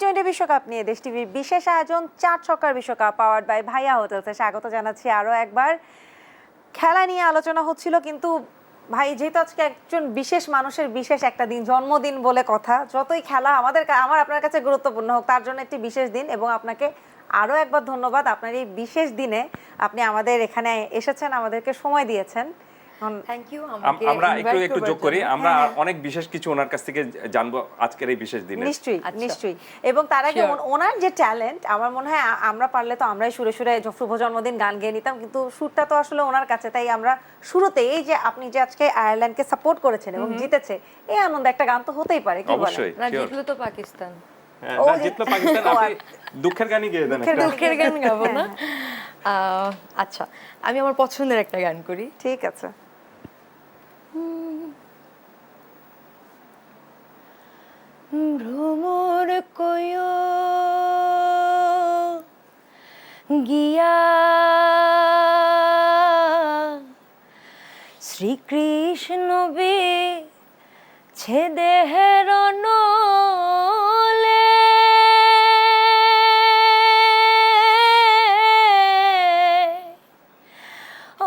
টি-20 বিশ্বকাপ নিয়ে দেশ টিভির বিশেষ আয়োজন 4 ছক্কার বিশ্বকাপ পাওয়ার্ড বাই ভাইয়া হোটেলসে স্বাগত জানাচ্ছি আরও একবার। খেলা নিয়ে আলোচনা হচ্ছিল, কিন্তু ভাই যেহেতু আজকে একজন বিশেষ মানুষের বিশেষ একটা দিন, জন্মদিন বলে কথা, যতই খেলা আমার আপনার কাছে গুরুত্বপূর্ণ হোক, তার জন্য একটি বিশেষ দিন। এবং আপনাকে আরও একবার ধন্যবাদ, আপনার এই বিশেষ দিনে আপনি আমাদের এখানে এসেছেন, আমাদেরকে সময় দিয়েছেন। Thank you. আমরা একটু যোগ করি, আমরা অনেক বিশেষ কিছু ওনার কাছ থেকে জানবো আজকের এই বিশেষ দিনে। নিশ্চয়ই নিশ্চয়ই। এবং তার আগে ওনার যে ট্যালেন্ট, আমার মনে হয় আমরা পারলে তো আমরাই সুরে সুরে শুভ জন্মদিন গান গেয়ে নিতাম, কিন্তু সুরটা তো আসলে ওনার কাছে। তাই আমরা শুরুতে এই যে আপনি যে আজকে আয়ারল্যান্ডকে সাপোর্ট করেছেন এবং জিতেছে, এই আনন্দে একটা গান তো হতেই পারে, কি বলেন? অবশ্যই, না জিতলো তো পাকিস্তান। জিতলো পাকিস্তান, আপনি দুঃখের গানই গেয়ে দেন। দুঃখের গান গাবো না? আচ্ছা, আমি আমার পছন্দের একটা গান করি। ঠিক আছে। ভ্রমর কয়ো গিয়া শ্রীকৃষ্ণ বে ছেদেহের নলে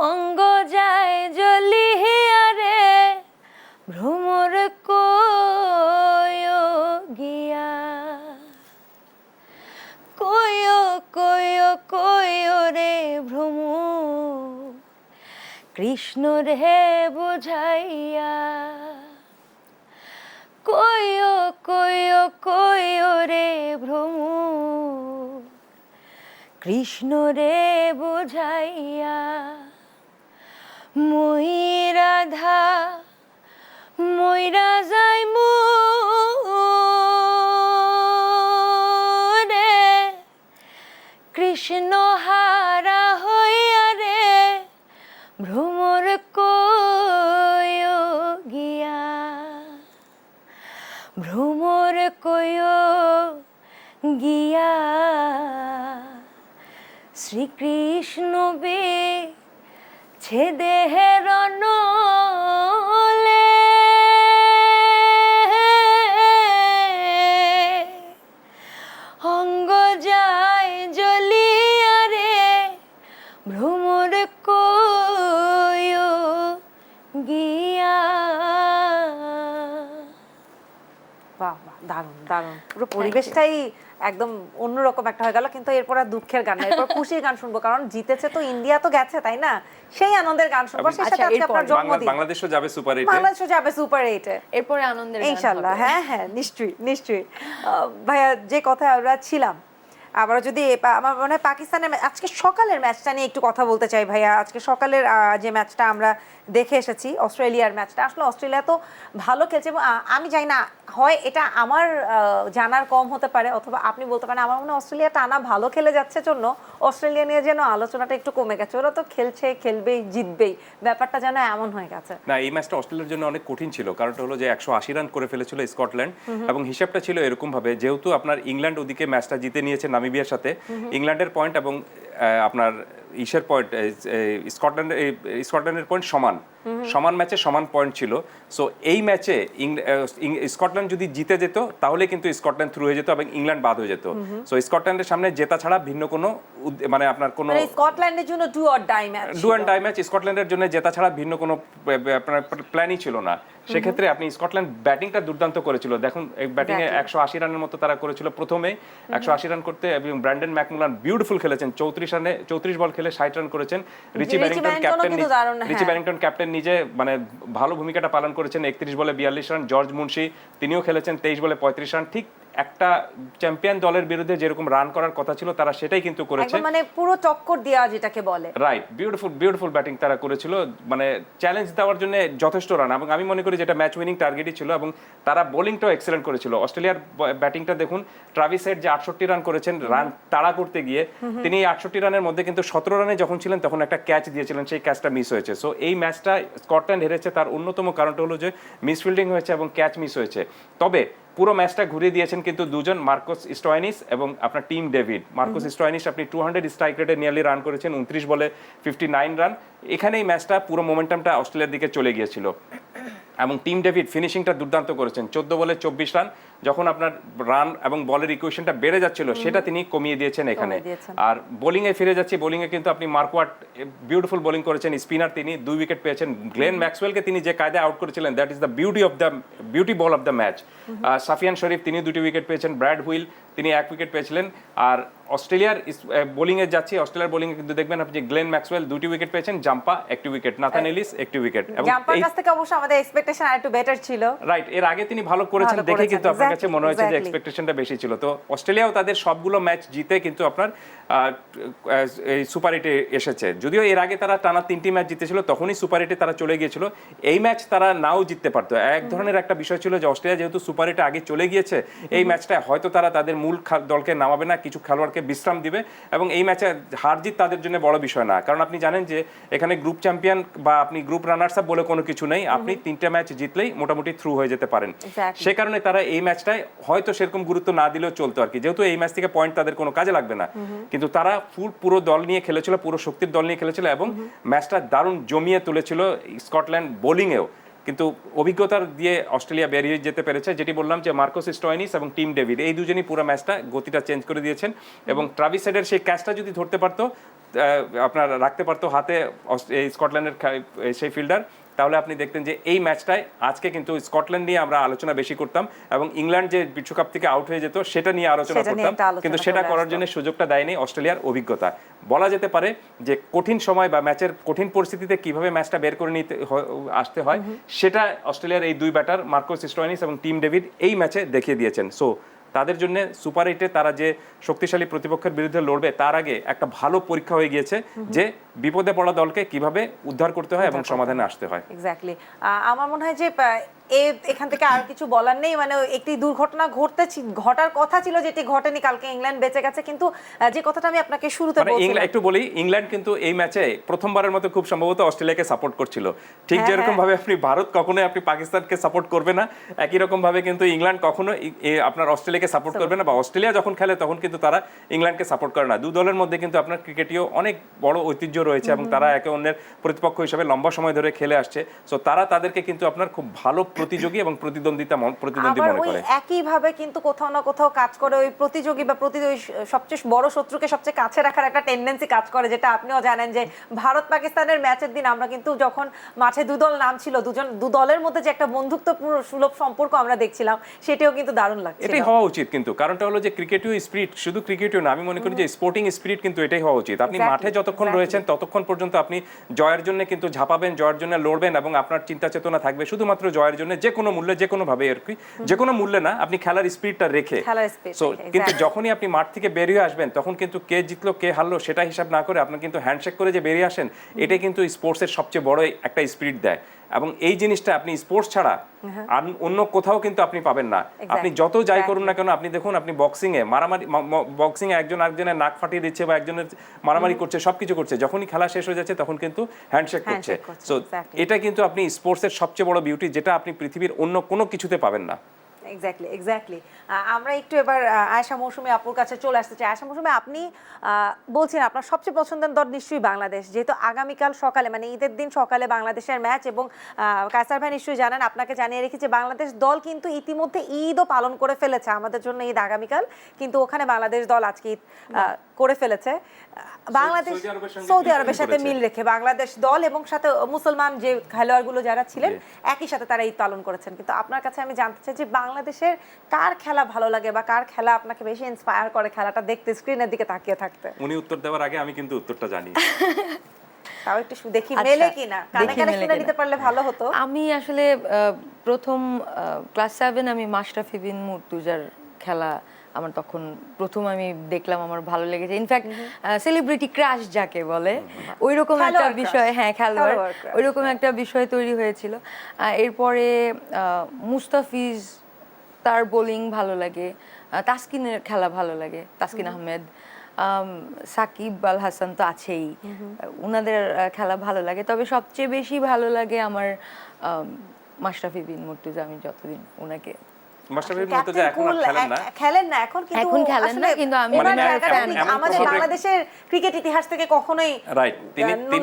অঙ্গ যায় জ্বলিয়া রে ভ্রমর কয়ো গিয়া কয়ো কয়ো কয়ো রে ভ্রমর কৃষ্ণ রে বুঝাইয়া কয়ো কয়ো কয়ো রে ভ্রমর কৃষ্ণ রে বুঝাইয়া মই রাধা মইরা যাই রে কৃষ্ণ হারা হইয়া রে ভ্রমর কয়ো গিয়া ভ্রমর কয়ো গিয়া শ্রীকৃষ্ণ বে ছেদেহের নলে অঙ্গ যায় জ্বলিয়া রে ভ্রমর কয়ো গিয়া। বাহ বাহ, দারুণ দারুণ, পুরো পরিবেশটাই একদম অন্যরকম একটা হয়ে গেল। কিন্তু এরপর আর দুঃখের গান না, এরপর খুশির গান শুনবো, কারণ জিতেছে তো ইন্ডিয়া, তো গেছে, তাই না? সেই আনন্দের গান শুনবো। সেই সাথে আজকে আপনার জন্মদিন, বাংলাদেশও যাবে সুপার 8-এ, বাংলাদেশও যাবে সুপার 8-এ, এরপরে আনন্দের গান ইনশাআল্লাহ। হবে। হ্যাঁ হ্যাঁ, নিশ্চয়ই নিশ্চয়ই। ভাইয়া, যে কথা আমরা ছিলাম, আবার যদি আমার মনে হয় পাকিস্তানের আজকে সকালের ম্যাচটা নিয়ে একটু কথা বলতে চাই ভাইয়া। আজকে সকালের যে ম্যাচটা আমরা দেখে এসেছি, অস্ট্রেলিয়ার ম্যাচটা, আসলে অস্ট্রেলিয়া তো ভালো খেলছে। এবং আমি জানি না, হয় এটা আমার জানার কম হতে পারে, অথবা আপনি বলতে পারেন, আমার মনে হয় অস্ট্রেলিয়া টানা ভালো খেলে যাচ্ছে জন্য অস্ট্রেলিয়া নিয়ে যেন আলোচনাটা একটু কমে গেছে। ওরা তো খেলছে, খেলবেই, জিতবেই, ব্যাপারটা যেন এমন হয়ে গেছে। না, এই ম্যাচটা অস্ট্রেলিয়ার জন্য অনেক কঠিন ছিল। কারণটা হলো যে 180 রান করে ফেলেছিল স্কটল্যান্ড, এবং হিসাবটা ছিল এরকম ভাবে, যেহেতু আপনার ইংল্যান্ড ওদিকে ম্যাচটা জিতে নিয়েছে নামিবিয়ার সাথে, ইংল্যান্ডের পয়েন্ট এবং আপনার ইসের পয়েন্ট, স্কটল্যান্ডের পয়েন্ট সমান ম্যাচে সমান পয়েন্ট ছিল। সো এই ম্যাচে স্কটল্যান্ড যদি জিতে যেত তাহলে কিন্তু স্কটল্যান্ড থ্রু হয়ে যেত এবং ইংল্যান্ড বাদ হয়ে যেত। সো স্কটল্যান্ডের সামনে জেতা ছাড়া ভিন্ন কোনো মানে আপনার কোনো স্কটল্যান্ডের জন্য ডু অর ডাই ম্যাচ, স্কটল্যান্ডের জন্য জেতা ছাড়া ভিন্ন কোনো প্ল্যানই ছিল না। সেক্ষেত্রে আপনি স্কটল্যান্ড ব্যাটিংটা দুর্দান্ত করেছিল। দেখুন, ব্যাটিং এ 180 রানের মতো তারা করেছিল প্রথমে, 180 রান করতে, এবং ব্র্যান্ডন ম্যাকমুলান বিউটিফুল খেলেছেন, 34 বল খেলে 60 রান করেছেন। রিচি ব্যারিংটন ক্যাপ্টেন নিজে মানে ভালো ভূমিকাটা পালন করেছেন, 31 বলে 42 রান। জর্জ মুন্সি তিনিও খেলেছেন 23 বলে 35 রান। ঠিক একটা চ্যাম্পিয়ন দলের বিরুদ্ধে যেরকম রান করার কথা ছিল তারা সেটাই কিন্তু করেছে, মানে পুরো টক্কর দেওয়া যেটাকে বলে। রাইট, বিউটিফুল ব্যাটিং তারা করেছিল, মানে চ্যালেঞ্জ দেওয়ার জন্য যথেষ্ট রান। এবং আমি মনে করি যেটা ম্যাচ উইনিং টার্গেটই ছিল। এবং তারা বোলিংটাও এক্সেলেন্ট করেছিল। অস্ট্রেলিয়ার ব্যাটিংটা দেখুন, ট্রাভিস হেড যে 68 রান করেছেন রান তাড়া করতে গিয়ে, তিনি 68 রানের মধ্যে কিন্তু 17 রানে যখন ছিলেন তখন একটা ক্যাচ দিয়েছিলেন, সেই ক্যাচটা মিস হয়েছে। সো এই ম্যাচটা স্কটল্যান্ড হেরেছে, তার অন্যতম কারণটা হলো যে মিসফিল্ডিং হয়েছে এবং ক্যাচ মিস হয়েছে। তবে পুরো ম্যাচটা ঘুরিয়ে দিয়েছেন কিন্তু দুজন, মার্কোস স্টয়নিস এবং আপনার টিম ডেভিড। মার্কোস স্টয়নিস আপনি 200 স্ট্রাইক রেটে নিয়ারলি রান করেছেন, 29 বলে 59 রান। এখানেই ম্যাচটা পুরো মোমেন্টামটা অস্ট্রেলিয়ার দিকে চলে গিয়েছিল। এবং টিম ডেভিড ফিনিশিংটা দুর্দান্ত করেছেন, 14 বলে 24 রান, যখন আপনার রান এবং বলের ইকুয়েশনটা বেড়ে যাচ্ছিল সেটা তিনি কমিয়ে দিয়েছেন এখানে। দিয়েছেন। আর বোলিং এ ফিরে যাচ্ছি, বোলিং এ কিন্তু আপনি মার্কওয়ার্ড বিউটিফুল বোলিং করেছেন, স্পিনার তিনি 2 উইকেট পেয়েছেন। গ্লেন ম্যাক্সওয়েলকে তিনি যে কায়দায় আউট করেছিলেন, that is the beauty ball of the match. Sufiyan Sharif তিনি 2টি উইকেট পেয়েছেন, ব্র্যাড হুইল তিনি 1 উইকেট পেয়েছিলেন। আর অস্ট্রেলিয়ার বোলিং এ যাচ্ছি, অস্ট্রেলিয়ার বোলিং এ কিন্তু দেখবেন আপনি যে গ্লেন ম্যাক্সওয়েল 2টি উইকেট পেয়েছেন, জাম্পা 1টি উইকেট, নাথান এলিস 1টি উইকেট। জাম্পার কাছ থেকে অবশ্য আমাদের এক্সপেকটেশন আরেকটু বেটার ছিল। রাইট, এর আগে তিনি ভালো করেছেন ভালো দেখে করেছেন, কিন্তু আপনার কাছে exactly, মনে হয়েছে যে exactly. এক্সপেকটেশনটা বেশি ছিল। তো অস্ট্রেলিয়াও তাদের সবগুলো ম্যাচ জিতে কিন্তু আপনার এই সুপার এইটে এসেছে। যদিও এর আগে তারা টানা 3টি ম্যাচ জিতেছিল, তখনই সুপার এইটে তারা চলে গিয়েছিল। এই ম্যাচ তারা নাও জিততে পারতো। এক ধরনের একটা বিষয় ছিল যে অস্ট্রেলিয়া যেহেতু সুপার এইটে আগে চলে গিয়েছে, এই ম্যাচটা হয়তো তারা তাদের মূল দলকে নামাবে না, কিছু খেলোয়াড়কে বিশ্রাম দিবে, এবং এই ম্যাচে হার জিত তাদের জন্য বড় বিষয় না। কারণ আপনি জানেন যে এখানে গ্রুপ চ্যাম্পিয়ন বা আপনি গ্রুপ রানার্স আপ বলে কোনো কিছু নেই, আপনি 3টা ম্যাচ জিতলেই মোটামুটি থ্রু হয়ে যেতে পারেন। Exactly. সে কারণে তারা এই ম্যাচটায় হয়তো সেরকম গুরুত্ব না দিলেও চলতো আর কি, যেহেতু এই ম্যাচ থেকে পয়েন্ট তাদের কোনো কাজে লাগবে না। কিন্তু তারা পুরো দল নিয়ে খেলেছিল, পুরো শক্তির দল নিয়ে খেলেছিল, এবং ম্যাচটা দারুণ জমিয়ে তুলেছিল স্কটল্যান্ড বোলিংয়েও। কিন্তু অভিজ্ঞতার দিয়ে অস্ট্রেলিয়া বেরিয়ে যেতে পেরেছে, যেটি বললাম যে মার্কোস স্টয়নিস এবং টিম ডেভিড এই দুজনই পুরো ম্যাচটা গতিটা চেঞ্জ করে দিয়েছেন। এবং ট্রাভিস হেডের সেই ক্যাচটা যদি ধরতে পারতো, আপনার রাখতে পারতো হাতে এই স্কটল্যান্ডের সেই ফিল্ডার, তাহলে আপনি দেখতেন যে এই ম্যাচটায় আজকে কিন্তু স্কটল্যান্ড নিয়ে আমরা আলোচনা বেশি করতাম, এবং ইংল্যান্ড যে বিশ্বকাপ থেকে আউট হয়ে যেত সেটা নিয়ে আলোচনা সেটা নিয়ে করতাম, একটা আলোচনা কিন্তু সেটা চলে করার আসতো। জন্য সুযোগটা দেয়নি অস্ট্রেলিয়ার অভিজ্ঞতা। বলা যেতে পারে যে কঠিন সময় বা ম্যাচের কঠিন পরিস্থিতিতে কিভাবে ম্যাচটা বের করে নিতে আসতে হয়, সেটা অস্ট্রেলিয়ার এই দুই ব্যাটার মার্কোস স্টয়নিস এবং টিম ডেভিড এই ম্যাচে দেখিয়ে দিয়েছেন। সো তাদের জন্য সুপার এইটে তারা যে শক্তিশালী প্রতিপক্ষের বিরুদ্ধে লড়বে, তার আগে একটা ভালো পরীক্ষা হয়ে গিয়েছে যে বিপদে পড়া দলকে কিভাবে উদ্ধার করতে হয় এবং সমাধানে আসতে হয়। এক্স্যাক্টলি। আমার মনে হয় যে এখান থেকে আর কিছু বলার নেই। মানে একটি দুর্ঘটনা ঘটার কথা ছিল, যেটি ঘটেনি। কালকে ইংল্যান্ড বেঁচে গেছে, কিন্তু যে কথাটা আমি আপনাকে শুরুতে বলছিলাম, একটু বলি, ইংল্যান্ড কিন্তু এই ম্যাচে প্রথমবারের মতো খুব সম্ভবত অস্ট্রেলিয়াকে সাপোর্ট করছিল। ঠিক যেরকম ভাবে আপনি ভারত কখনোই আপনি পাকিস্তানকে সাপোর্ট করবে না, একই রকম ভাবে কিন্তু ইংল্যান্ড কখনো আপনার অস্ট্রেলিয়াকে সাপোর্ট করবে না, বা অস্ট্রেলিয়া যখন খেলে তখন কিন্তু তারা ইংল্যান্ডকে সাপোর্ট করে না। দু দলের মধ্যে কিন্তু আপনার ক্রিকেটীয় অনেক বড় ঐতিহ্য রয়েছে, এবং তারা একে অন্যের প্রতিপক্ষ হিসেবে লম্বা সময় ধরে খেলে আসছে। সো তারা তাদেরকে কিন্তু আপনার খুব ভালো প্রতিযোগী এবং প্রতিদ্বন্দ্বী মনে করে। একই ভাবে কিন্তু কোথাও না কোথাও কাজ করে ওই প্রতিযোগী বা সবচেয়ে বড় শত্রুকে সবচেয়ে কাছে রাখার একটা টেন্ডেন্সি কাজ করে, যেটা আপনিও জানেন যে ভারত পাকিস্তানের ম্যাচের দিন আমরা কিন্তু যখন মাঠে দুদল নামছিল, দু দলের মধ্যে যে একটা বন্ধুত্বপূর্ণ সুলভ সম্পর্ক আমরা দেখছিলাম, সেটাও কিন্তু দারুণ লাগছিল। এটাই হওয়া উচিত, কিন্তু কারণটা হলো যে ক্রিকেটীয় স্পিরিট, শুধু ক্রিকেটীয় না, আমি মনে করি যে স্পোর্টিং স্পিরিট কিন্তু এটাই হওয়া উচিত। আপনি মাঠে যতক্ষণ রয়েছেন ততক্ষণ পর্যন্ত আপনি জয়ের জন্য কিন্তু ঝাঁপাবেন, জয়ের জন্য লড়বেন, এবং আপনার চিন্তা চেতনা থাকবে শুধুমাত্র জয়ের জন্য, যে কোনো মূল্যে, যে কোনো ভাবে আর কি, যে কোনো মূল্যে না, আপনি খেলার স্পিরিটটা রেখে। কিন্তু যখনই আপনি মাঠ থেকে বেরিয়ে আসবেন, তখন কিন্তু কে জিতলো কে হারলো সেটা হিসাব না করে আপনার কিন্তু হ্যান্ডশেক করে যে বেরিয়ে আসেন, এটাই কিন্তু স্পোর্টসের সবচেয়ে বড় একটা স্পিরিট দেয়। এবং এই জিনিসটা আপনি স্পোর্টস ছাড়া অন্য কোথাও কিন্তু আপনি পাবেন না। আপনি যত যাই করুন না কেন, আপনি দেখুন আপনি বক্সিং এ মারামারি, বক্সিং এ একজন আরেকজনের নাক ফাটিয়ে দিচ্ছে বা একজনের মারামারি করছে, সবকিছু করছে, যখনই খেলা শেষ হয়ে যাচ্ছে তখন কিন্তু হ্যান্ডশেক করছে। সো এটা কিন্তু আপনি স্পোর্টসের সবচেয়ে বড় বিউটি, যেটা আপনি পৃথিবীর অন্য কোনো কিছুতে পাবেন না। এক্স্যাক্টলি। আমরা একটু এবার আয়েশা মৌসুমী আপুর কাছে চলে আসতে চাই। আয়েশা মৌসুমী, আপনি বলছেন আপনার সবচেয়ে পছন্দের দল নিশ্চয়ই বাংলাদেশ, যেহেতু আগামীকাল সকালে মানে ঈদের দিন সকালে বাংলাদেশের ম্যাচ, এবং কায়সার ভাই নিশ্চয়ই জানেন, আপনাকে জানিয়ে রেখেছি বাংলাদেশ দল কিন্তু ইতিমধ্যে ঈদও পালন করে ফেলেছে। আমাদের জন্য ঈদ আগামীকাল, কিন্তু ওখানে বাংলাদেশ দল আজকে ঈদ করে ফেলেছে। বাংলাদেশ সৌদি আরবের সাথে মিল রেখে বাংলাদেশ দল এবং সাথে মুসলমান যে খেলোয়াড়গুলো যারা ছিলেন একই সাথে তারা ঈদ পালন করেছেন। কিন্তু আপনার কাছে আমি জানতে চাই যে বাংলাদেশের কার খেলা ভালো লাগে বা কার খেলা আপনাকে বেশি ইন্সপায়ার করে খেলাটা দেখতে, স্ক্রিনের দিকে তাকিয়ে থাকতে? উনি উত্তর দেওয়ার আগে আমি কিন্তু উত্তরটা জানি। তাও একটু দেখি মেলে কিনা, কানে কানে শুনে নিতে পারলে ভালো হতো। আমি আসলে প্রথম ক্লাস 7 আমি মাশরাফি বিন মুর্তজার খেলা আমার তখন প্রথম আমি দেখলাম, আমার ভালো লেগেছে। ইনফ্যাক্ট সেলিব্রিটি ক্রাশ যাকে বলে, ওইরকম একটা বিষয়, হ্যাঁ খেলোয়াড়, ওইরকম একটা বিষয় তৈরি হয়েছিল। এরপরে মুস্তাফিজ, তার বোলিং ভালো লাগে, তাসকিনের খেলা ভালো লাগে, তাসকিন আহমেদ, সাকিব আল হাসান তো আছেই, ওনাদের খেলা ভালো লাগে। তবে সবচেয়ে বেশি ভালো লাগে আমার মাশরাফি বিন মুর্তজা, আমি যতদিন ওনাকে মাশরাফি বিন মুর্তজা এখন আর খেলেন না এখন, কিন্তু এখন খেলেন না, আসলে কিন্তু আমি ওনার মানে জায়গাটা এমন আমাদের কোনো বাংলাদেশের ক্রিকেট ইতিহাস থেকে কখনোই রাইট,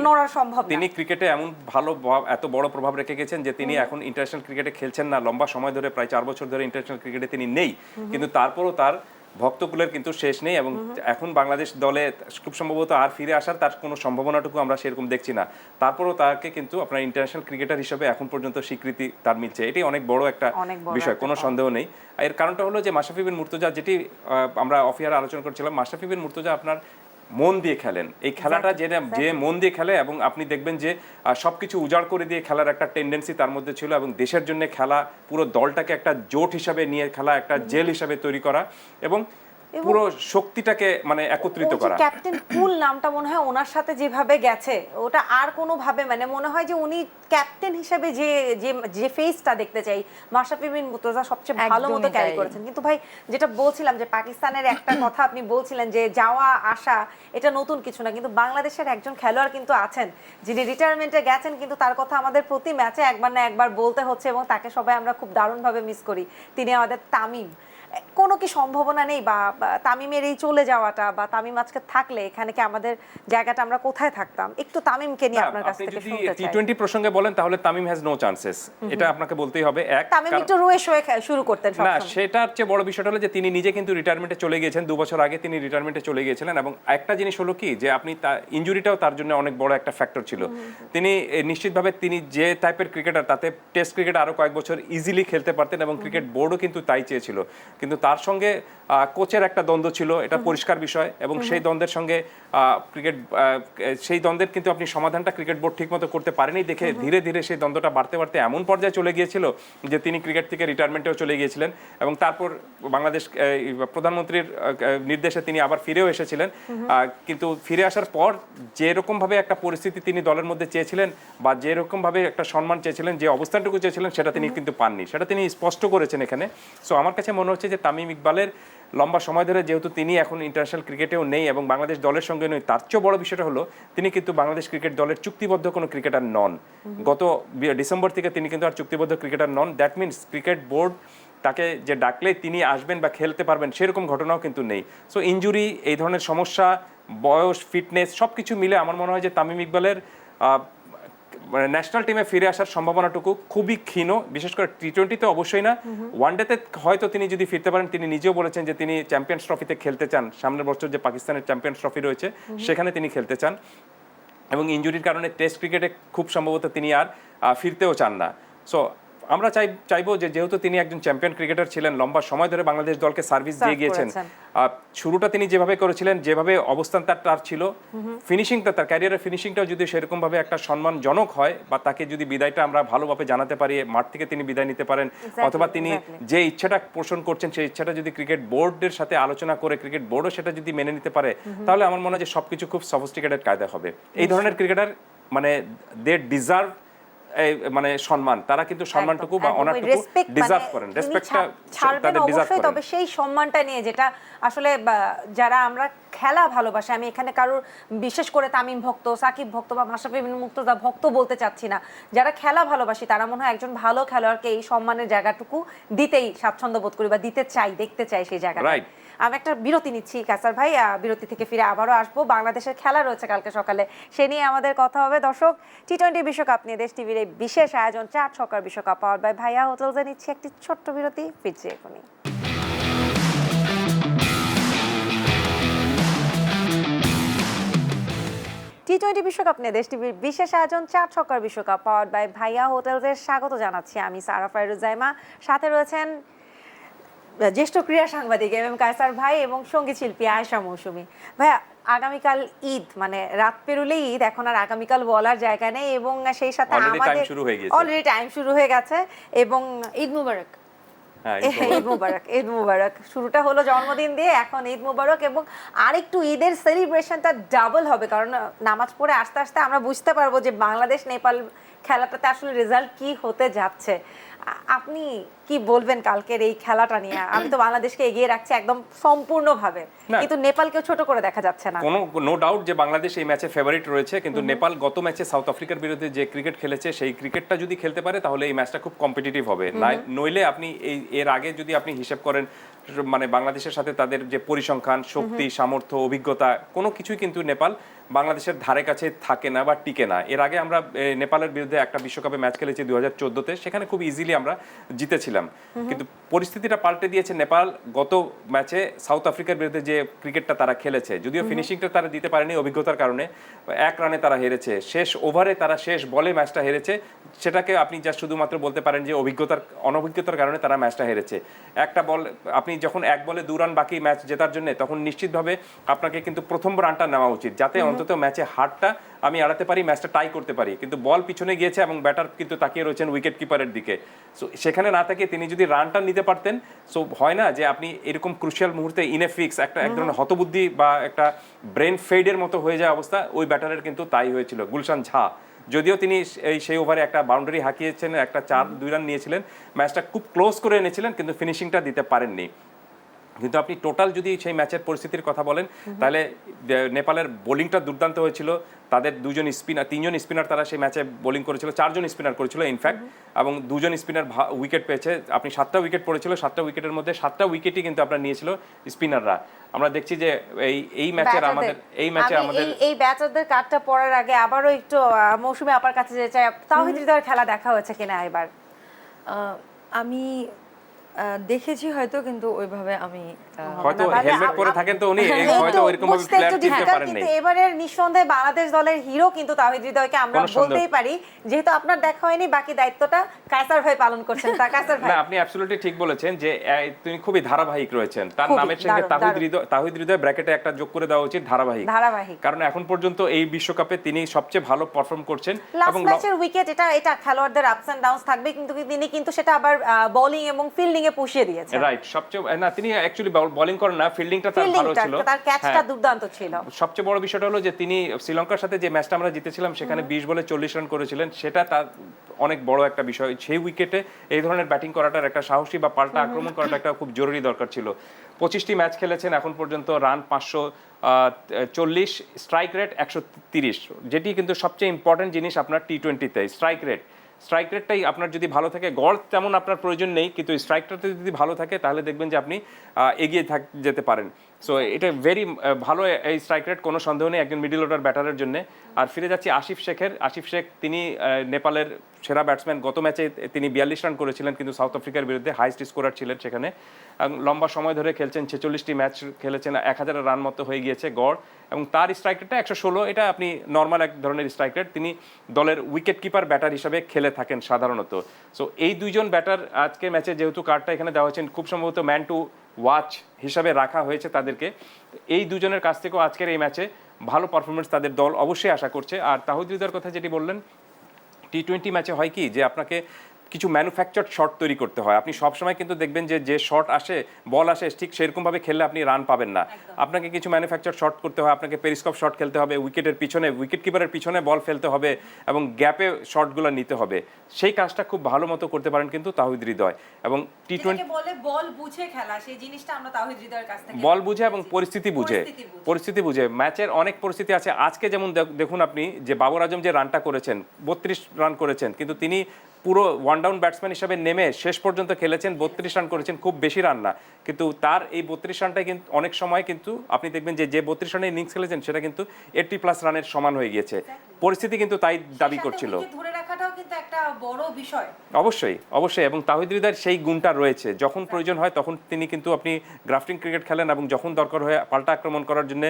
নড়া সম্ভব না। তিনি ক্রিকেটে এমন ভালো এত বড় প্রভাব রেখে গেছেন যে তিনি এখন ইন্টারন্যাশনাল ক্রিকেটে খেলছেন না, লম্বা সময় ধরে প্রায় 4 বছর ধরে ইন্টারন্যাশনাল ক্রিকেটে তিনি নেই, কিন্তু তারপরও তার ভক্তকুলের কিন্তু শেষ নেই এবং এখন বাংলাদেশ দলে খুব সম্ভবত আর ফিরে আসার তার কোনো সম্ভাবনাটুকু আমরা সেরকম দেখছি না। তারপরও তাকে কিন্তু আপনার ইন্টারন্যাশনাল ক্রিকেটার হিসেবে এখন পর্যন্ত স্বীকৃতি তার মিলছে, এটি অনেক বড় একটা বিষয়, কোনো সন্দেহ নেই। এর কারণটা হলো যে মাশরাফি বিন মুর্তজা, যেটি আমরা অফ এয়ারে আলোচনা করছিলাম, মাশরাফি বিন মুর্তজা আপনার মন দিয়ে খেলেন। এই খেলাটা যে মন দিয়ে খেলে, এবং আপনি দেখবেন যে সবকিছু উজাড় করে দিয়ে খেলার একটা টেন্ডেন্সি তার মধ্যে ছিল, এবং দেশের জন্য খেলা, পুরো দলটাকে একটা জোট হিসাবে নিয়ে খেলা, একটা জেল হিসাবে তৈরি করা এবং পুরো শক্তিটাকে মানে একত্রিত করা। ক্যাপ্টেন কুল নামটা মনে হয় ওনার সাথে যেভাবে গেছে, ওটা আর কোনো ভাবে মানে মনে হয় যে উনি ক্যাপ্টেন হিসেবে যে যে ফেসটা দেখতে চাই, মাশরাফি বিন মুর্তজা সবচেয়ে ভালো মতো ক্যারি করেছেন। কিন্তু ভাই যেটা বলছিলাম যে পাকিস্তানের একটা কথা আপনি বলছিলেন যে যাওয়া আসা এটা নতুন কিছু না, কিন্তু বাংলাদেশের একজন খেলোয়াড় কিন্তু আছেন যিনি রিটায়ারমেন্টে গেছেন, কিন্তু তার কথা আমাদের প্রতি ম্যাচে একবার না একবার বলতে হচ্ছে এবং তাকে সবাই আমরা খুব দারুণভাবে মিস করি। তিনি আমাদের তামিম। কোনো কি সম্ভাবনা নেই বা তামিমের এই চলে যাওয়াটা, বা তামিম আজকে থাকলে এখানে কি আমাদের জায়গাটা আমরা কোথায় থাকতাম? একটু তামিমকে নিয়ে আপনার কাছ থেকে শুনতে চাই। টি20 প্রসঙ্গে বলেন তাহলে তামিম হ্যাজ নো চান্সেস, এটা আপনাকে বলতেই হবে। তামিম একটু রুয়ে শুয়ে শুরু করতেন না, সবসময়। সেটার চেয়ে বড় বিষয়টা হলো যে তিনি নিজে কিন্তু রিটায়ারমেন্টে চলে গিয়েছেন, 2 বছর আগে তিনি রিটায়ারমেন্টে চলে গিয়েছিলেন। এবং একটা জিনিস হলো কি যে আপনি ইনজুরিটাও তার জন্য অনেক বড় একটা ফ্যাক্টর ছিল। তিনি নিশ্চিতভাবে তিনি যে টাইপের ক্রিকেটার, তাতে টেস্ট ক্রিকেট আরো কয়েক বছর ইজিলি খেলতে পারতেন এবং ক্রিকেট বোর্ডও কিন্তু তাই চেয়েছিল, কিন্তু তার সঙ্গে কোচের একটা দ্বন্দ্ব ছিল, এটা পরিষ্কার বিষয়। এবং সেই দ্বন্দ্বের সঙ্গে সেই দ্বন্দ্বের কিন্তু আপনি সমাধানটা ক্রিকেট বোর্ড ঠিকমতো করতে পারেনি দেখে ধীরে ধীরে সেই দ্বন্দ্বটা বাড়তে বাড়তে এমন পর্যায়ে চলে গিয়েছিল যে তিনি ক্রিকেট থেকে রিটায়ারমেন্টেও চলে গিয়েছিলেন। এবং তারপর বাংলাদেশ প্রধানমন্ত্রীর নির্দেশে তিনি আবার ফিরেও এসেছিলেন, কিন্তু ফিরে আসার পর যেরকম ভাবে একটা পরিস্থিতি তিনি দলের মধ্যে চেয়েছিলেন বা যেরকম ভাবে একটা সম্মান চেয়েছিলেন, যে অবস্থানটুকু চেয়েছিলেন, সেটা তিনি কিন্তু পাননি, সেটা তিনি স্পষ্ট করেছেন এখানে। সো আমার কাছে মনে হচ্ছে যে তামিম ইকবালের লম্বা সময় ধরে যেহেতু তিনি এখন ইন্টারন্যাশনাল ক্রিকেটেও নেই এবং বাংলাদেশ দলের সঙ্গে নেই, তার চেয়ে বড় বিষয়টা হলো তিনি কিন্তু বাংলাদেশ ক্রিকেট দলের চুক্তিবদ্ধ কোনো ক্রিকেটার নন। গত ডিসেম্বর থেকে তিনি কিন্তু আর চুক্তিবদ্ধ cricketer non. That means cricket board তাকে যে ডাকলে তিনি আসবেন বা খেলতে পারবেন সেরকম ঘটনাও কিন্তু নেই। সো ইনজুরি, এই ধরনের সমস্যা, বয়স, ফিটনেস সবকিছু মিলে আমার মনে হয় যে তামিম ইকবালের মানে ন্যাশনাল টিমে ফিরে আসার সম্ভাবনাটুকু খুবই ক্ষীণ, বিশেষ করে টি20তে অবশ্যই না। ওয়ানডেতে হয়তো তিনি যদি ফিরতে পারেন, তিনি নিজেও বলেছেন যে তিনি চ্যাম্পিয়ন্স ট্রফিতে খেলতে চান, সামনের বছর যে পাকিস্তানের চ্যাম্পিয়ন্স ট্রফি রয়েছে সেখানে তিনি খেলতে চান। এবং ইনজুরির কারণে টেস্ট ক্রিকেটে খুব সম্ভবত তিনি আর ফিরতেও চান না। সো আমরা চাইবো যে যেহেতু তিনি একজন চ্যাম্পিয়ন ক্রিকেটার ছিলেন, লম্বা সময় ধরে বাংলাদেশ দলকে সার্ভিস দিয়ে গিয়েছেন, শুরুটা তিনি যেভাবে করেছিলেন, যেভাবে অবস্থান তার ছিল, ফিনিশিংটা, তার ক্যারিয়ারের ফিনিশিংটাও যদি সেরকম ভাবে একটা সম্মানজনক হয় বা তাকে যদি বিদায়টা আমরা ভালোভাবে জানাতে পারি, মাঠ থেকে তিনি বিদায় নিতে পারেন, অথবা তিনি যে ইচ্ছাটা পোষণ করছেন সেই ইচ্ছাটা যদি ক্রিকেট বোর্ডের সাথে আলোচনা করে ক্রিকেট বোর্ডও সেটা যদি মেনে নিতে পারে, তাহলে আমার মনে হয় যে সবকিছু খুব সফিস্টিকেটেড কায়দা হবে। এই ধরনের ক্রিকেটার মানে দে ডিজার্ভ মানে সম্মান, তারা কিন্তু সম্মানটুকু বা অনারটুকু ডিজার্ভ করেন, রেসপেক্টটা তাদের ডিজার্ভ করেন। তবে সেই সম্মানটা নিয়ে যেটা আসলে যারা আমরা খেলা ভালোবাসি, আমি এখানে কারোর বিশেষ করে তামিম ভক্ত, সাকিব ভক্ত বা মাশরাফি বিন মুর্তজা ভক্ত বলতে চাচ্ছি না, যারা খেলা ভালোবাসি তারা মনে হয় একজন ভালো খেলোয়াড়কে এই সম্মানের জায়গাটুকু দিতেই স্বাচ্ছন্দ্য বোধ করি বা দিতে চাই, দেখতে চাই সেই জায়গাটা। আমি একটা বিরতি নিচ্ছি কাসার ভাই, বিরতি থেকে ফিরে আবারও আসবো। বাংলাদেশের খেলা রয়েছে কালকে সকালে, সে নিয়ে আমাদের কথা হবে। দর্শক, টি20 বিশ্বকাপ নিয়ে দেশ টিভির এই বিশেষ আয়োজন 4 ছক্কার বিশ্বকাপ পাওয়ার বাই ভাইয়া হোটেলসে নিচ্ছি একটি ছোট্ট বিরতি, ফিরছি এখনই। টি20 বিশ্বকাপ নিয়ে দেশ টিভির বিশেষ আয়োজন 4 ছক্কার বিশ্বকাপ পাওয়ার বাই ভাইয়া হোটেলসের স্বাগত জানাচ্ছি আমি সারা ফাইরুজাইমা। সাথে রয়েছেন জ্যেষ্ঠ ক্রীড়া সাংবাদিক এম এম কায়সার ভাই এবং সঙ্গীত শিল্পী আয়েশা মৌসুমী। ভাইয়া, আগামীকাল ঈদ, মানে রাত পেরুলেই ঈদ, এখন আর আগামীকাল বলার জায়গা নেই এবং সেই সাথে আমাদের অলরেডি টাইম শুরু হয়ে গেছে এবং ঈদ মুবারক। ঈদ মুবারক, ঈদ মুবারক। শুরুটা হলো জন্মদিন দিয়ে, এখন ঈদ মুবারক এবং আরেকটু ঈদের সেলিব্রেশনটা ডাবল হবে, কারণ নামাজ পড়ে আস্তে আস্তে আমরা বুঝতে পারবো যে বাংলাদেশ নেপাল খেলাটাতে আসলে রেজাল্ট কি হতে যাচ্ছে। আপনি কি বলবেন কালকের এই খেলাটা নিয়ে? আমি তো বাংলাদেশকে এগিয়ে রাখছি একদম সম্পূর্ণভাবে, না। কিন্তু নেপালকেও ছোট করে দেখা যাচ্ছে না। কোনো নো ডাউট যে বাংলাদেশ এই ম্যাচে ফেভারিট রয়েছে, কিন্তু নেপাল গত ম্যাচে সাউথ আফ্রিকার বিরুদ্ধে যে ক্রিকেট খেলেছে সেই ক্রিকেটটা যদি খেলতে পারে তাহলে এই ম্যাচটা খুব কম্পিটিটিভ হবে। নইলে আপনি এর আগে যদি আপনি হিসাব করেন, মানে বাংলাদেশের সাথে তাদের যে পরিসংখ্যান, শক্তি, সামর্থ্য, অভিজ্ঞতা, কোনো কিছুই কিন্তু নেপাল বাংলাদেশের ধারে কাছে থাকে না বা টিকে না। এর আগে আমরা নেপালের বিরুদ্ধে একটা বিশ্বকাপে ম্যাচ খেলেছি 2014-তে, সেখানে খুব ইজিলি আমরা জিতেছিলাম। কিন্তু পরিস্থিতিটা পাল্টে দিয়েছে নেপাল গত ম্যাচে সাউথ আফ্রিকার বিরুদ্ধে যে ক্রিকেটটা তারা খেলেছে, যদিও ফিনিশিংটা তারা দিতে পারেনি অভিজ্ঞতার কারণে, 1 রানে তারা হেরেছে, শেষ ওভারে তারা শেষ বলে ম্যাচটা হেরেছে। সেটাকে আপনি যা শুধুমাত্র বলতে পারেন যে অনভিজ্ঞতার কারণে তারা ম্যাচটা হেরেছে। একটা বল আপনি যখন 1 বলে 2 রান বাকি ম্যাচ জেতার জন্য, তখন নিশ্চিতভাবে আপনাকে কিন্তু প্রথম রানটা নেওয়া উচিত, যাতে অন্তত ম্যাচে হারটা আমি এড়াতে পারি, ম্যাচটা টাই করতে পারি। কিন্তু বল পিছনে গিয়েছে এবং ব্যাটার কিন্তু তাকিয়ে রয়েছেন উইকেট কিপারের দিকে। সো সেখানে না তাকিয়ে তিনি যদি রানটা নিতে পারতেন, সো হয় না যে আপনি এরকম ক্রুশিয়াল মুহূর্তে ইনে ফিক্স একটা এক ধরনের হতবুদ্ধি বা একটা ব্রেন ফেডের মতো হয়ে যায় অবস্থা, ওই ব্যাটারের কিন্তু তাই হয়েছিল। গুলশান ঝা, যদিও তিনি সেই ওভারে একটা বাউন্ডারি হাঁকিয়েছেন, একটা 4-2 রান নিয়েছিলেন, ম্যাচটা খুব ক্লোজ করে এনেছিলেন, কিন্তু ফিনিশিংটা দিতে পারেননি। কিন্তু আপনি টোটাল যদি সেই ম্যাচের পরিস্থিতির কথা বলেন, তাহলে নেপালের বোলিংটা দুর্দান্ত হয়েছিল। তাদের 2জন স্পিনার, 3জন স্পিনার তারা সেই ম্যাচে বোলিং করেছিল, 4জন স্পিনার করেছিল ইনফ্যাক্ট, এবং 2জন স্পিনার উইকেট পেয়েছে। আপনি 7টা উইকেট পড়েছিল, 7টা উইকেটের মধ্যে 7টা উইকেটই কিন্তু আপনার নিয়েছিল স্পিনাররা। আমরা দেখছি যে এই ম্যাচের আমাদের এই ব্যাটারদের কার্ডটা পড়ার আগে আবারও একটু মৌসুমী আপার কাছে যেতে চাই, তাওহিদ হৃদয়ের খেলা দেখা হয়েছে কিনা এবার? আমি দেখেছি হয়তো, কিন্তু ওইভাবে আমি হয়তো হেলমেট পরে থাকেন তো উনি হয়তো ওইরকম ভাবে প্লেয়ার চিনতে পারেন নাই। কিন্তু এবারের নিঃসন্দেহে বাংলাদেশ দলের হিরো কিন্তু তাওহিদ হৃদয়কে আমরা বলতেই পারি, যেহেতু আপনার দেখা হয়নি, বাকি দায়িত্বটা কায়সার ভাই পালন করছেন। তা কায়সার ভাই, না, আপনি অ্যাবসলিউটলি ঠিক বলেছেন যে তিনি খুবই ধারাবাহিক রয়েছেন। তার নামের সঙ্গে তাওহিদ হৃদয় ব্র্যাকেটে একটা যোগ করে দেওয়া উচিত, ধারাবাহিক। কারণ এখন পর্যন্ত এই বিশ্বকাপে তিনি সবচেয়ে ভালো পারফর্ম করছেন। এবং লাস্ট ম্যাচের উইকেট, এটা খেলোয়াড়দের আপস এন্ড ডাউনস থাকবে, কিন্তু তিনি কিন্তু সেটা আবার বোলিং এবং ফিল্ডিং এ পুষিয়ে দিয়েছেন। রাইট, সবচেয়ে না তিনি অ্যাকচুয়ালি বোলিং করেন না, ফিল্ডিংটা তার ভালো ছিল, তার ক্যাচটা দুর্দান্ত ছিল। সবচেয়ে বড় বিষয়টা হলো যে তিনি শ্রীলঙ্কার সাথে যে ম্যাচটা আমরা জিতেছিলাম সেখানে 20 বলে 40 রান করেছিলেন, সেটা তার অনেক বড় একটা বিষয়। সেই উইকেটে এই ধরনের ব্যাটিং করাটার একটা সাহসী বা পাল্টা আক্রমণ করাটা একটা খুব জরুরি দরকার ছিল। 25টি ম্যাচ খেলেছেন এখন পর্যন্ত, রান 540, স্ট্রাইক রেট 130, যেটি কিন্তু সবচেয়ে ইম্পর্টেন্ট জিনিস আপনার টি-20-তে। স্ট্রাইক রেটটাই আপনার যদি ভালো থাকে, গড় তেমন আপনার প্রয়োজন নেই, কিন্তু স্ট্রাইকটাতে যদি ভালো থাকে তাহলে দেখবেন যে আপনি এগিয়ে যেতে পারেন। সো এটা ভেরি ভালো এই স্ট্রাইক রেট, কোনো সন্দেহ নেই একজন মিডল অর্ডার ব্যাটারের জন্য। আর ফিরে যাচ্ছি আশিফ শেখ, তিনি নেপালের সেরা ব্যাটসম্যান। গত ম্যাচে তিনি 42 রান করেছিলেন, কিন্তু সাউথ আফ্রিকার বিরুদ্ধে হাইস্ট স্কোরার ছিলেন সেখানে। লম্বা সময় ধরে খেলছেন, 46টি ম্যাচ খেলেছেন, 1000 রান মতো হয়ে গিয়েছে গড়, এবং তার স্ট্রাইক রেটটা 116। এটা আপনি নর্মাল এক ধরনের স্ট্রাইক রেট। তিনি দলের উইকেট কিপার ব্যাটার হিসাবে খেলে থাকেন সাধারণত। সো এই 2জন ব্যাটার আজকে ম্যাচে যেহেতু কার্ডটা এখানে দেওয়া হয়েছে, খুব সম্ভবত ম্যান টু ওয়াচ হিসাবে রাখা হয়েছে তাদেরকে। এই 2জনের কাছ থেকেও আজকের এই ম্যাচে ভালো পারফরমেন্স তাদের দল অবশ্যই আশা করছে। আর তাওহিদ হৃদয়ের কথা যেটি বললেন, টি-20 ম্যাচে হয় কি যে আপনাকে কিছু ম্যানুফ্যাকচার্ড শট তৈরি করতে হয়। আপনি সবসময় কিন্তু দেখবেন যে শট আসে, বল আসে, ঠিক সেরকমভাবে খেললে আপনি রান পাবেন না। আপনাকে কিছু ম্যানুফ্যাকচার্ড শট করতে হয়, আপনাকে পেরিস্কোপ শট খেলতে হবে, উইকেটের পিছনে, উইকেট কিপারের পিছনে বল ফেলতে হবে এবং গ্যাপে শটগুলো নিতে হবে। সেই কাজটা খুব ভালো মতো করতে পারেন কিন্তু তাওহিদ হৃদয়। এবং টি-20 বল বুঝে খেলা, সেই জিনিসটা আমরা তাওহিদ হৃদয়ের কাছ থেকে বল বুঝে এবং পরিস্থিতি বুঝে ম্যাচের অনেক পরিস্থিতি আছে। আজকে যেমন দেখুন আপনি যে বাবর আজম যে রানটা করেছেন, 32 রান করেছেন, কিন্তু তিনি পুরো ওয়ান ডাউন ব্যাটসম্যান হিসেবে নেমে শেষ পর্যন্ত খেলেছেন, 32 রান করেছেন, খুব বেশি রান না, কিন্তু তার এই 32 রানটাই কিন্তু অনেক সময় কিন্তু আপনি দেখবেন যে 32 রানের ইনিংস খেলেছেন সেটা কিন্তু 80+ রানের সমান হয়ে গিয়েছে। পরিস্থিতি কিন্তু তাই দাবি করছিল। অবশ্যই এবং তাওহিদ হৃদয়ের সেই গুণটা রয়েছে, যখন প্রয়োজন হয় তখন তিনি কিন্তু আপনি গ্রাফটিং ক্রিকেট খেলেন, এবং যখন দরকার হয় পাল্টা আক্রমণ করার জন্য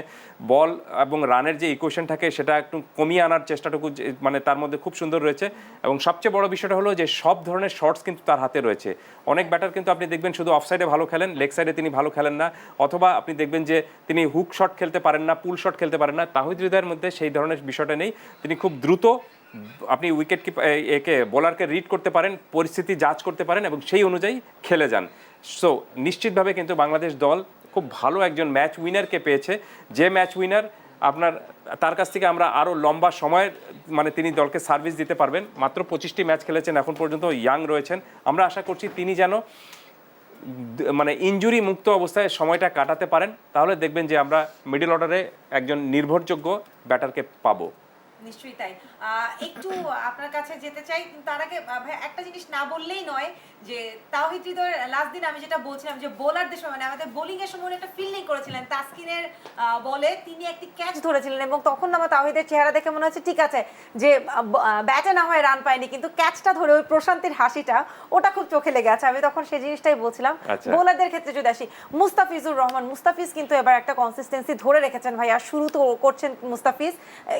বল এবং রানের যে ইকুয়েশন থাকে সেটা একটু কমিয়ে আনার চেষ্টাটুকু মানে তার মধ্যে খুব সুন্দর রয়েছে। এবং সবচেয়ে বড় বিষয়টা হলো যে সব ধরনের শটস কিন্তু তার হাতে রয়েছে। অনেক ব্যাটার কিন্তু আপনি দেখবেন শুধু অফ সাইডে ভালো খেলেন, লেগ সাইডে তিনি ভালো খেলেন না, অথবা আপনি দেখবেন যে তিনি হুক শট খেলতে পারেন না, পুল শট খেলতে পারেন না। তাওহিদ হৃদয়ের মধ্যে সেই ধরনের বিষয়টা নেই, তিনি খুব দ্রুত আপনি উইকেট বোলারকে রিড করতে পারেন, পরিস্থিতি জাজ করতে পারেন এবং সেই অনুযায়ী খেলে যান। সো নিশ্চিতভাবে কিন্তু বাংলাদেশ দল খুব ভালো একজন ম্যাচ উইনারকে পেয়েছে, যে ম্যাচ উইনার আপনার তার কাছ থেকে আমরা আরো লম্বা সময়ের মানে তিনি দলকে সার্ভিস দিতে পারবেন। মাত্র 25টি ম্যাচ খেলেছেন এখন পর্যন্ত, ইয়াং রয়েছেন। আমরা আশা করছি তিনি যেন মানে ইনজুরি মুক্ত অবস্থায় সময়টা কাটাতে পারেন, তাহলে দেখবেন যে আমরা মিডল অর্ডারে একজন নির্ভরযোগ্য ব্যাটারকে পাবো। নিশ্চয়ই তাই। একটু আপনার কাছে যেতে চাই, তার আগে ভাই একটা জিনিস না বললেই নয় যে তাওহিদ হৃদয়ের লাস্ট দিন আমি যেটা বলছিলাম যে বোলারদের সময় মানে আমাদের বোলিং এর সময় একটা ফিল্ডিং করেছিলেন তাসকিনের বলে, তিনি একটি ক্যাচ ধরেছিলেন এবং তখন আমার তাওহিদের চেহারা দেখে মনে হচ্ছে ঠিক আছে যে ব্যাটে না হয় রান পায়নি, কিন্তু ক্যাচটা ধরে ওই প্রশান্তির হাসিটা ওটা খুব চোখে লেগে আছে। আমি তখন সেই জিনিসটাই বলছিলাম। বোলারদের ক্ষেত্রে যদি আসি, মুস্তাফিজুর রহমান, মুস্তাফিজ কিন্তু এবার একটা কনসিস্টেন্সি ধরে রেখেছেন ভাইয়া, শুরু তো করছেন মুস্তাফিজ,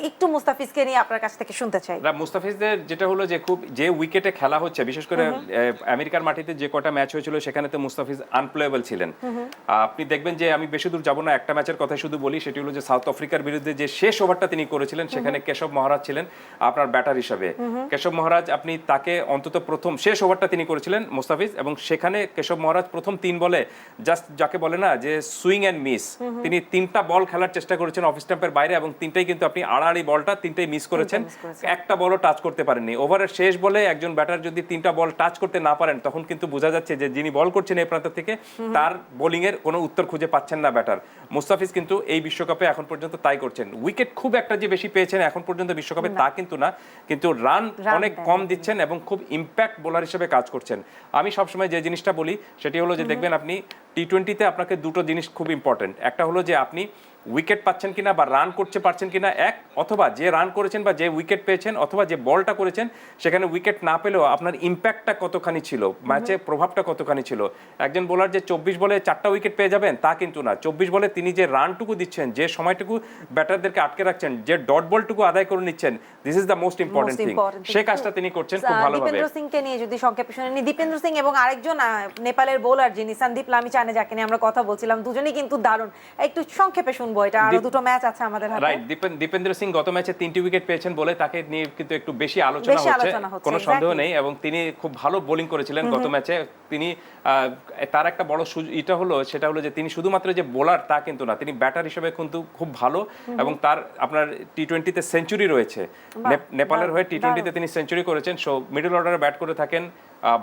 একটু মুস্তাফিজকে নিয়ে আপনার কাছ থেকে শুনতে চাই। মুস্তাফিজদের যেটা হলো যে খুব যে উইকেটে খেলা হচ্ছে, বিশেষ করে আমেরিকার মাটিতে যে কটা ম্যাচ হয়েছিল সেখানে তো মুস্তাফিজ আনপ্লেয়েবল ছিলেন। আপনি দেখবেন যে আমি বেশি দূর যাব না, একটা ম্যাচের কথা শুধু বলি, সেটি হলো যে সাউথ আফ্রিকার বিরুদ্ধে যে শেষ ওভারটা তিনি করেছিলেন সেখানে কেশব মহারাজ ছিলেন আপনার ব্যাটার হিসাবে। কেশব মহারাজ আপনি তাকে অন্তত প্রথম শেষ ওভারটা তিনি করেছিলেন মুস্তাফিজ, এবং সেখানে কেশব মহারাজ প্রথম 3 বলে জাস্ট যাকে বলে না যে সুইং অ্যান্ড মিস, তিনি 3টা বল খেলার চেষ্টা করেছেন অফ স্টাম্পের বাইরে এবং 3টাই কিন্তু আপনি আড়াআড়ি বলটা 3টাই মিস করেছেন, একটা বলও টাচ করতে পারেননি। ওভারের শেষ বলে একজন ব্যাটার যদি 3টা বল টাচ করতে না পারেন তখন কিন্তু বোঝা যাচ্ছে যে যিনি বল করছেন এই প্রান্ত থেকে তার বোলিং এর কোনো উত্তর খুঁজে পাচ্ছেন না ব্যাটার। মুস্তাফিজ কিন্তু এই বিশ্বকাপে এখন পর্যন্ত তাই করছেন। উইকেট খুব একটা যে বেশি পেয়েছেন এখন পর্যন্ত বিশ্বকাপে তা কিন্তু না, কিন্তু রান অনেক কম দিচ্ছেন এবং খুব ইম্প্যাক্ট বোলার হিসেবে কাজ করছেন। আমি সবসময় যে জিনিসটা বলি সেটি হলো যে দেখবেন আপনি টি-20তে আপনাকে দুটো জিনিস খুব ইম্পর্টেন্ট, একটা হলো যে আপনি উইকেট পাচ্ছেন কিনা বা রান করতে পারছেন কিনা এক, অথবা যে রান করেছেন বা যে উইকেট পেয়েছেন অথবা যে বলটা করেছেন সেখানে উইকেট না পেলেও আপনার ইম্প্যাক্টটা কতখানি ছিল, ম্যাচে প্রভাবটা কতখানি ছিল। একজন বোলার যে 24 বলে 4টা উইকেট পেয়ে যাবেন তা কিন্তু না, 24 বলে তিনি যে রানটুকু দিচ্ছেন, যে সময়টুকু ব্যাটারদেরকে আটকে রাখছেন, যে ডট বলটুকু আদায় করে নিচ্ছেন, this is the most important thing. সেই কাজটা তিনি করছেন খুব ভালোভাবে। দীপেন্দ্র সিংকে নিয়ে যদি সংক্ষেপে শুনে নি, দীপেন্দ্র সিং এবং আরেকজন নেপালের বোলার যিনি সন্দীপ লামিছানে, যাকে নিয়ে আমরা কথা বলছিলাম, দুজনেই কিন্তু দারুণ। একটু সংক্ষেপে শুনবো, এটা আরো দুটো ম্যাচ আছে আমাদের হাতে। রাইট, দীপেন্দ্র সিং গত ম্যাচে 3টি উইকেট পেয়েছেন বলে তাকে নিয়ে কিন্তু একটু বেশি আলোচনা হচ্ছে, কোনো সন্দেহ নেই, এবং তিনি খুব ভালো বোলিং করেছিলেন গত ম্যাচে। তিনি তার একটা বড় এটা হলো সেটা হলো যে তিনি শুধুমাত্র যে বোলার তা কিন্তু না, তিনি ব্যাটার হিসেবে কিন্তু খুব ভালো, এবং তার আপনার টি-20তে সেঞ্চুরি রয়েছে, নেপালের হয়ে টি-20তে তিনি সেঞ্চুরি করেছেন। সো মিডল অর্ডারে ব্যাট করে থাকেন,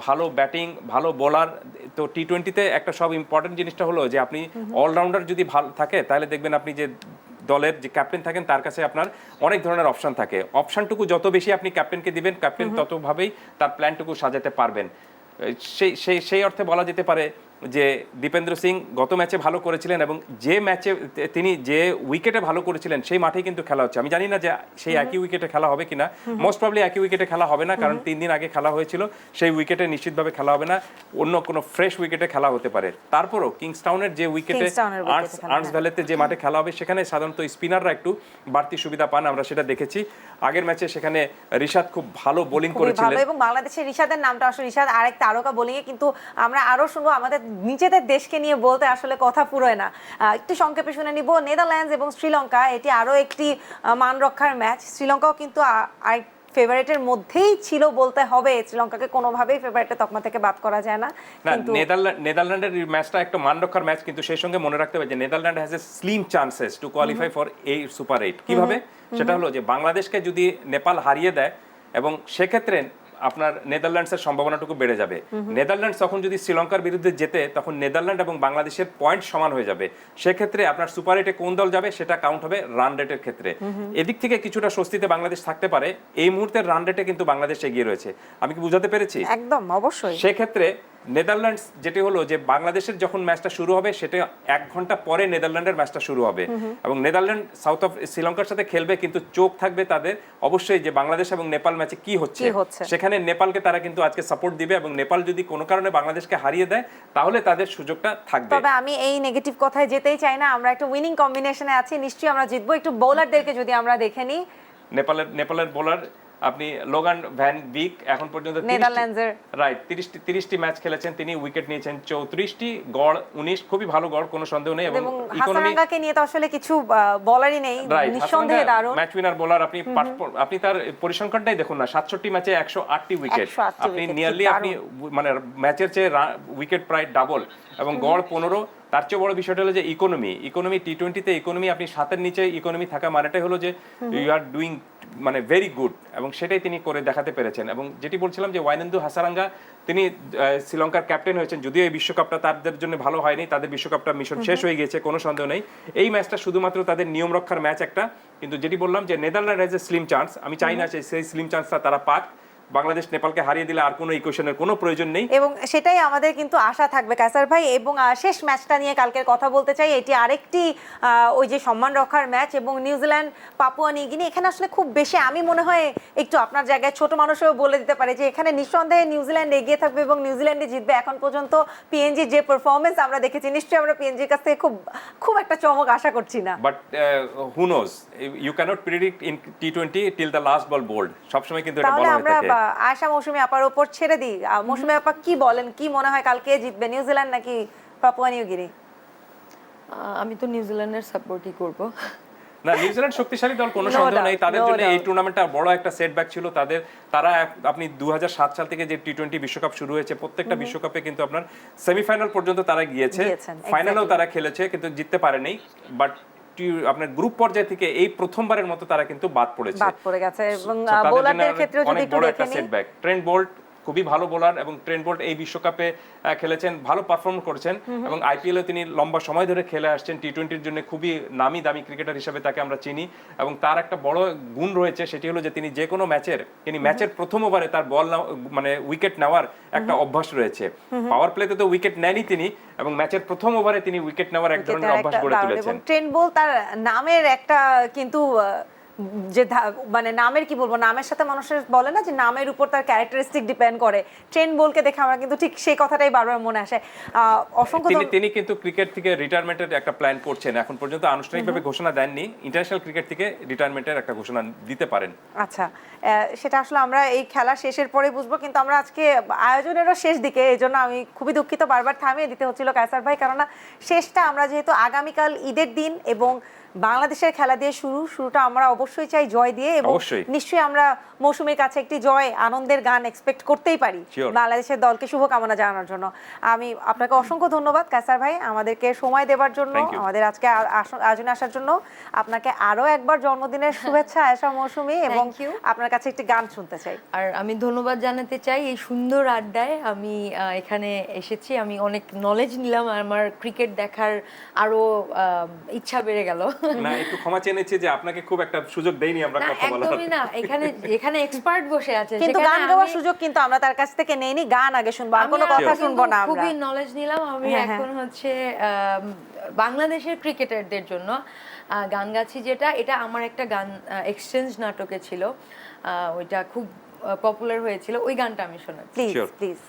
ভালো ব্যাটিং, ভালো বোলার। তো টি-20তে একটা সব ইম্পর্টেন্ট জিনিসটা হলো যে আপনি অলরাউন্ডার যদি ভালো থাকে তাহলে দেখবেন আপনি যে দলের যে ক্যাপ্টেন থাকেন তার কাছে আপনার অনেক ধরনের অপশন থাকে, অপশনটুকু যত বেশি আপনি ক্যাপ্টেনকে দিবেন ক্যাপ্টেন ততভাবেই তার প্ল্যানটুকু সাজাতে পারবেন। সেই অর্থে বলা যেতে পারে যে দীপেন্দ্র সিং গত ম্যাচে ভালো করেছিলেন, এবং যে ম্যাচে তিনি যে উইকেটে ভালো করেছিলেন সেই মাঠেই কিন্তু খেলা হচ্ছে। আমি জানি না যে সেই একই উইকেটে খেলা হবে কিনা, মোস্ট প্রবলি একই উইকেটে খেলা হবে না, কারণ 3 দিন আগে খেলা হয়েছিল, সেই উইকেটে নিশ্চিতভাবে খেলা হবে না, অন্য কোনো ফ্রেশ উইকেটে খেলা হতে পারে। তারপরও কিংস্টাউনের যে উইকেটে আর্নস ভ্যালিতে যে মাঠে খেলা হবে সেখানে সাধারণত স্পিনাররা একটু বাড়তি সুবিধা পান, আমরা সেটা দেখেছি। আগের ম্যাচে সেখানে রিশাদ খুব ভালো বোলিং করেছিলেন, এবং বাংলাদেশের রিশাদের নামটা আসলে রিশাদ আরেক তারকা বোলিং এ, কিন্তু আমরা আরো শুনবো, আমাদের নিজেদের দেশকে নিয়ে বলতে আসলে কথা পুরোয় না। একটু সংক্ষেপে শুনে নিব, নেদারল্যান্ডস এবং শ্রীলঙ্কা, এটি আরো একটি মান রক্ষার ম্যাচ। শ্রীলঙ্কাও কিন্তু ফেভারিটের মধ্যেই ছিল বলতে হবে, শ্রীলঙ্কাকে কোনোভাবেই ফেভারিটের তকমা থেকে বাদ করা যায় না। কিন্তু নেদারল্যান্ডের ম্যাচটা একটা মান রক্ষার ম্যাচ, কিন্তু সেই সঙ্গে মনে রাখতে হবে যে Netherland has a slim chances to qualify for এই সুপার 8। কিভাবে? সেটা হলো যে বাংলাদেশকে যদি নেপাল হারিয়ে দেয়, এবং সেক্ষেত্রে আপনার নেদারল্যান্ডসের সম্ভাবনাটুকু বেড়ে যাবে। নেদারল্যান্ডস তখন যদি শ্রীলঙ্কার বিরুদ্ধে জেতে তখন নেদারল্যান্ড এবং বাংলাদেশের পয়েন্ট সমান হয়ে যাবে। সেক্ষেত্রে আপনার সুপার 8-এ কোন দল যাবে সেটা কাউন্ট হবে রান রেটের ক্ষেত্রে। এদিক থেকে কিছুটা স্বস্তিতে বাংলাদেশ থাকতে পারে, এই মুহূর্তের রান রেটে কিন্তু বাংলাদেশ এগিয়ে রয়েছে। আমি কি বুঝাতে পেরেছি? একদম অবশ্যই। সেক্ষেত্রে নেদারল্যান্ডস যেটি হলো যে বাংলাদেশের যখন ম্যাচটা শুরু হবে সেটা 1 ঘন্টা পরে নেদারল্যান্ডের ম্যাচটা শুরু হবে, এবং নেদারল্যান্ড শ্রীলঙ্কার সাথে খেলবে, কিন্তু চোখ থাকবে তাদের অবশ্যই যে বাংলাদেশ এবং নেপাল ম্যাচে কি হচ্ছে। সেখানে নেপালকে তারা কিন্তু আজকে সাপোর্ট দিবে, এবং নেপাল যদি কোনো কারণে বাংলাদেশকে হারিয়ে দেয় তাহলে তাদের সুযোগটা থাকবে। তবে আমি এই নেগেটিভ কথায় যেতেই চাই না, আমরা একটা উইনিং কম্বিনেশনে আছি, নিশ্চয়ই আমরা জিতবো। একটু বোলারদেরকে যদি আমরা দেখে নিই, নেপালের বোলার আপনি লোগান ভ্যান বিক এখন পর্যন্ত নেদারল্যান্ডসের রাইট 30টি ম্যাচ খেলেছেন, তিনি উইকেট নিয়েছেন 34টি, গড় 19, খুবই ভালো গড়, কোনো সন্দেহ নেই। এবং হাসানাঙ্গাকে নিয়ে তো আসলে কিছু বলারই নেই, নিঃসন্দেহে দারুণ ম্যাচ উইনার বোলার। আপনি তার পরিসংখ্যানটাই দেখুন না, 67টি ম্যাচে 108টি উইকেট, আপনি নিয়ারলি আপনি মানে ম্যাচের চেয়ে উইকেট প্রায় ডাবল, এবং গড় 15, তার চেয়ে বড় বিষয়টা হলো যে ইকোনমি টি-20-তে ইকোনমি, আপনি 7-এর নিচে ইকোনমি থাকা মানেটাই হলো যে ইউ আর ডুইং মানে ভেরি গুড, এবং সেটাই তিনি করে দেখাতে পেরেছেন। এবং যেটি বলছিলাম যে ওয়াইনান্দু হাসারাঙ্গা তিনি শ্রীলঙ্কার ক্যাপ্টেন হয়েছেন, যদিও এই বিশ্বকাপটা তাদের জন্য ভালো হয়নি, তাদের বিশ্বকাপটা মিশন শেষ হয়ে গিয়েছে, কোনো সন্দেহ নেই। এই ম্যাচটা শুধুমাত্র তাদের নিয়ম রক্ষার ম্যাচ একটা, কিন্তু যেটি বললাম যে Netherland has a slim chance, আমি চাই না সেই স্লিম চান্সটা তারা পাক। বাংলাদেশ নেপালকে হারিয়ে দিলে আর কোনো ইকুয়েশনের কোনো প্রয়োজন নেই, এবং সেটাই আমাদের কিন্তু আশা থাকবে কায়সার ভাই। এবং শেষ ম্যাচটা নিয়ে কালকের কথা বলতে চাই, এটি আরেকটি ওই যে সম্মান রক্ষার ম্যাচ, এবং নিউজিল্যান্ড পাপুয়া নিউগিনি, এখানে আসলে খুব বেশি আমি মনে হয় একটু আপনার জায়গায় ছোট মানুষও বলে দিতে পারে যে এখানে নিঃসন্দেহে নিউজিল্যান্ড এগিয়ে থাকবে এবং নিউজিল্যান্ডই জিতবে। এখন পর্যন্ত পিএনজি যে পারফরমেন্স আমরা দেখেছি, নিশ্চয়ই আমরা পিএনজির কাছ থেকে খুব একটা চমক আশা করছি না। But who knows, you cannot predict in টি-20 till the last ball bowled, সবসময় কিন্তু এটা তাহলে বলা হয়ে আমরা থাকে। আয়শা মৌসুমী আপার উপর ছেড়ে দিই। মৌসুমী আপা কি বলেন, কি মনে হয় কালকে জিতবে নিউজিল্যান্ড নাকি পাপুয়া নিউগিনি? আমি তো নিউজিল্যান্ডের সাপোর্টই করব। না, নিউজিল্যান্ড শক্তিশালী দল, কোনো No সন্দেহ doubt, নেই। তাদের no জন্য এই doubt. টুর্নামেন্টটা বড় একটা সেটব্যাক ছিল তাদের। আপনি 2007 সাল থেকে যে টি-20 বিশ্বকাপ শুরু হয়েছে, প্রত্যেকটা বিশ্বকাপে কিন্তু আপনার সেমিফাইনাল পর্যন্ত তারা গিয়েছেন, ফাইনালেও তারা খেলেছে কিন্তু জিততে পারেনি। বাট আপনার গ্রুপ পর্যায় থেকে এই প্রথমবারের মতো তারা কিন্তু বাদ পড়ে গেছে। এবং So, তাদের বোলারদের জন্য ক্ষেত্রে যদি অনেক একটু বড় দেখে একটা নিই, সেটব্যাক। ট্রেন্ট বোল্ট খুবই ভালো বোলার, এবং ট্রেন্ট বোল্ট এই বিশ্বকাপে খেলেছেন, ভালো পারফর্ম করেছেন, এবং আইপিএল এ তিনি লম্বা সময় ধরে খেলে আসছেন। টি-20-র জন্য খুবই নামি দামি ক্রিকেটার হিসেবে তাকে আমরা চিনি, এবং তার একটা বড় গুণ রয়েছে, সেটি হলো যে তিনি যে কোনো ম্যাচের প্রথম ওভারে তার বল মানে উইকেট নেওয়ার একটা অভ্যাস রয়েছে। পাওয়ার প্লেতে তো উইকেট নেনই তিনি, এবং ম্যাচের প্রথম ওভারে তিনি উইকেট নেওয়ার এক ধরনের অভ্যাস গড়ে তুলেছেন। ট্রেন্ট বোল্ট তার নামের একটা কিন্তু যে মানে নামের কি বলবো, নামের সাথে মানুষের বলে না যে নামের উপর তার ক্যারেক্টারিস্টিক ডিপেন্ড করে, ট্রেন্ট বোল্টকে দেখে আমরা কিন্তু ঠিক সেই কথাটাই বারবার মনে আসে। অসংখ্য তিনি কিন্তু ক্রিকেট থেকে রিটায়ারমেন্টের একটা প্ল্যান করছেন, এখন পর্যন্ত আনুষ্ঠানিকভাবে ঘোষণা দেননি, ইন্টারন্যাশনাল ক্রিকেট থেকে রিটায়ারমেন্টের একটা ঘোষণা দিতে পারেন। আচ্ছা, সেটা আসলে আমরা এই খেলা শেষের পরে বুঝবো, কিন্তু আমরা আজকে আয়োজনেরও শেষ দিকে, এই জন্য আমি খুবই দুঃখিত, বারবার থামিয়ে দিতে হচ্ছিল কায়সার ভাই, কেননা শেষটা আমরা যেহেতু আগামীকাল ঈদের দিন এবং বাংলাদেশের খেলা দিয়ে শুরুটা আমরা অবশ্যই চাই জয় দিয়ে, এবং নিশ্চয়ই আমরা মৌসুমীর কাছে একটি জয় আনন্দের গান এক্সপেক্ট করতেই পারি বাংলাদেশের দলকে শুভকামনা জানানোর জন্য। আমি আপনাকে অসংখ্য ধন্যবাদ কায়সার ভাই আমাদেরকে সময় দেওয়ার জন্য, আমাদের আজকে আয়োজনে আসার জন্য। আপনাকে আরো একবার জন্মদিনের শুভেচ্ছা আয়েশা মৌসুমী, এবং আপনার কাছে একটি গান শুনতে চাই। আর আমি ধন্যবাদ জানাতে চাই এই সুন্দর আড্ডায় আমি এখানে এসেছি, আমি অনেক নলেজ নিলাম, আমার ক্রিকেট দেখার আরো ইচ্ছা বেড়ে গেল। না, একটু ক্ষমা চেয়ে নিচ্ছি যে আপনাকে খুব একটা সুযোগ দেইনি আমরা কথা বলার। একদমই না, এখানে এক্সপার্ট বসে আছে, কিন্তু গান গাওয়ার সুযোগ কিন্তু আমরা তার কাছ থেকে নেইনি, গান আগে শুনবো, আর কোনো কথা শুনবো না আমরা। খুবই নলেজ নিলাম আমি। এখন হচ্ছে বাংলাদেশের ক্রিকেটারদের জন্য গান গাচ্ছি, এটা আমার একটা গান এক্সচেঞ্জ নাটকে ছিল, ওইটা খুব পপুলার হয়েছিল, ওই গানটা আমি শোনাচ্ছি। Please please.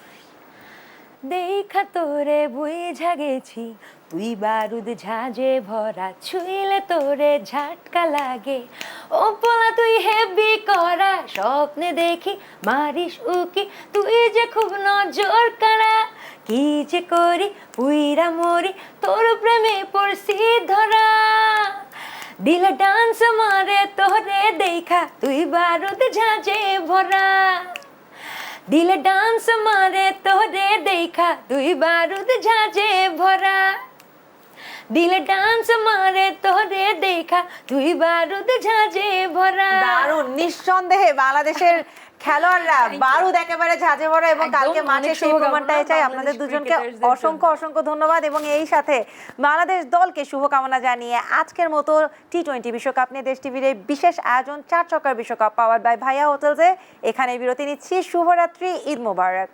দেখা তোরে বুঝা গেছি তুই বারুদ ঝাঁঝে ভরা, ছুঁইলে তোরে ঝাটকা লাগে, ও পোলা তুই হেভি করা, স্বপ্নে দেখি মারিস উকি, তুই যে খুব নজর কাড়া, কি যে করি পুইরা মরি, তোর প্রেমে পড়ছি ধরা, দিলে ডান্স মারে তোরে দেখা, তুই বারুদ ঝাঁঝে ভরা, দিলে ডান্স মারে তোরে দেখা, তুই বারুদ ঝাঁঝে ভরা, দিলে ডান্স মারে তোরে দেখা, তুই বারুদ ঝাঁঝে ভরা। দারুণ, নিঃসন্দেহে বাংলাদেশের খেলোয়াড়রা বারুদ একেবারে ঝাঁঝে ভরা, এবং কালকে মাঠে সেই প্রমাণটাই চাই। আপনাদের দুজনকে অসংখ্য ধন্যবাদ, এবং এই সাথে বাংলাদেশ দলকে শুভকামনা জানিয়ে আজকের মতো টি-20 বিশ্বকাপ নিয়ে দেশ টিভির এই বিশেষ আয়োজন 4 ছক্কার বিশ্বকাপ পাওয়ার্ড বাই ভাইয়া হোটেলসে এখানে বিরতি নিচ্ছি। শুভরাত্রি, ঈদ মোবারক।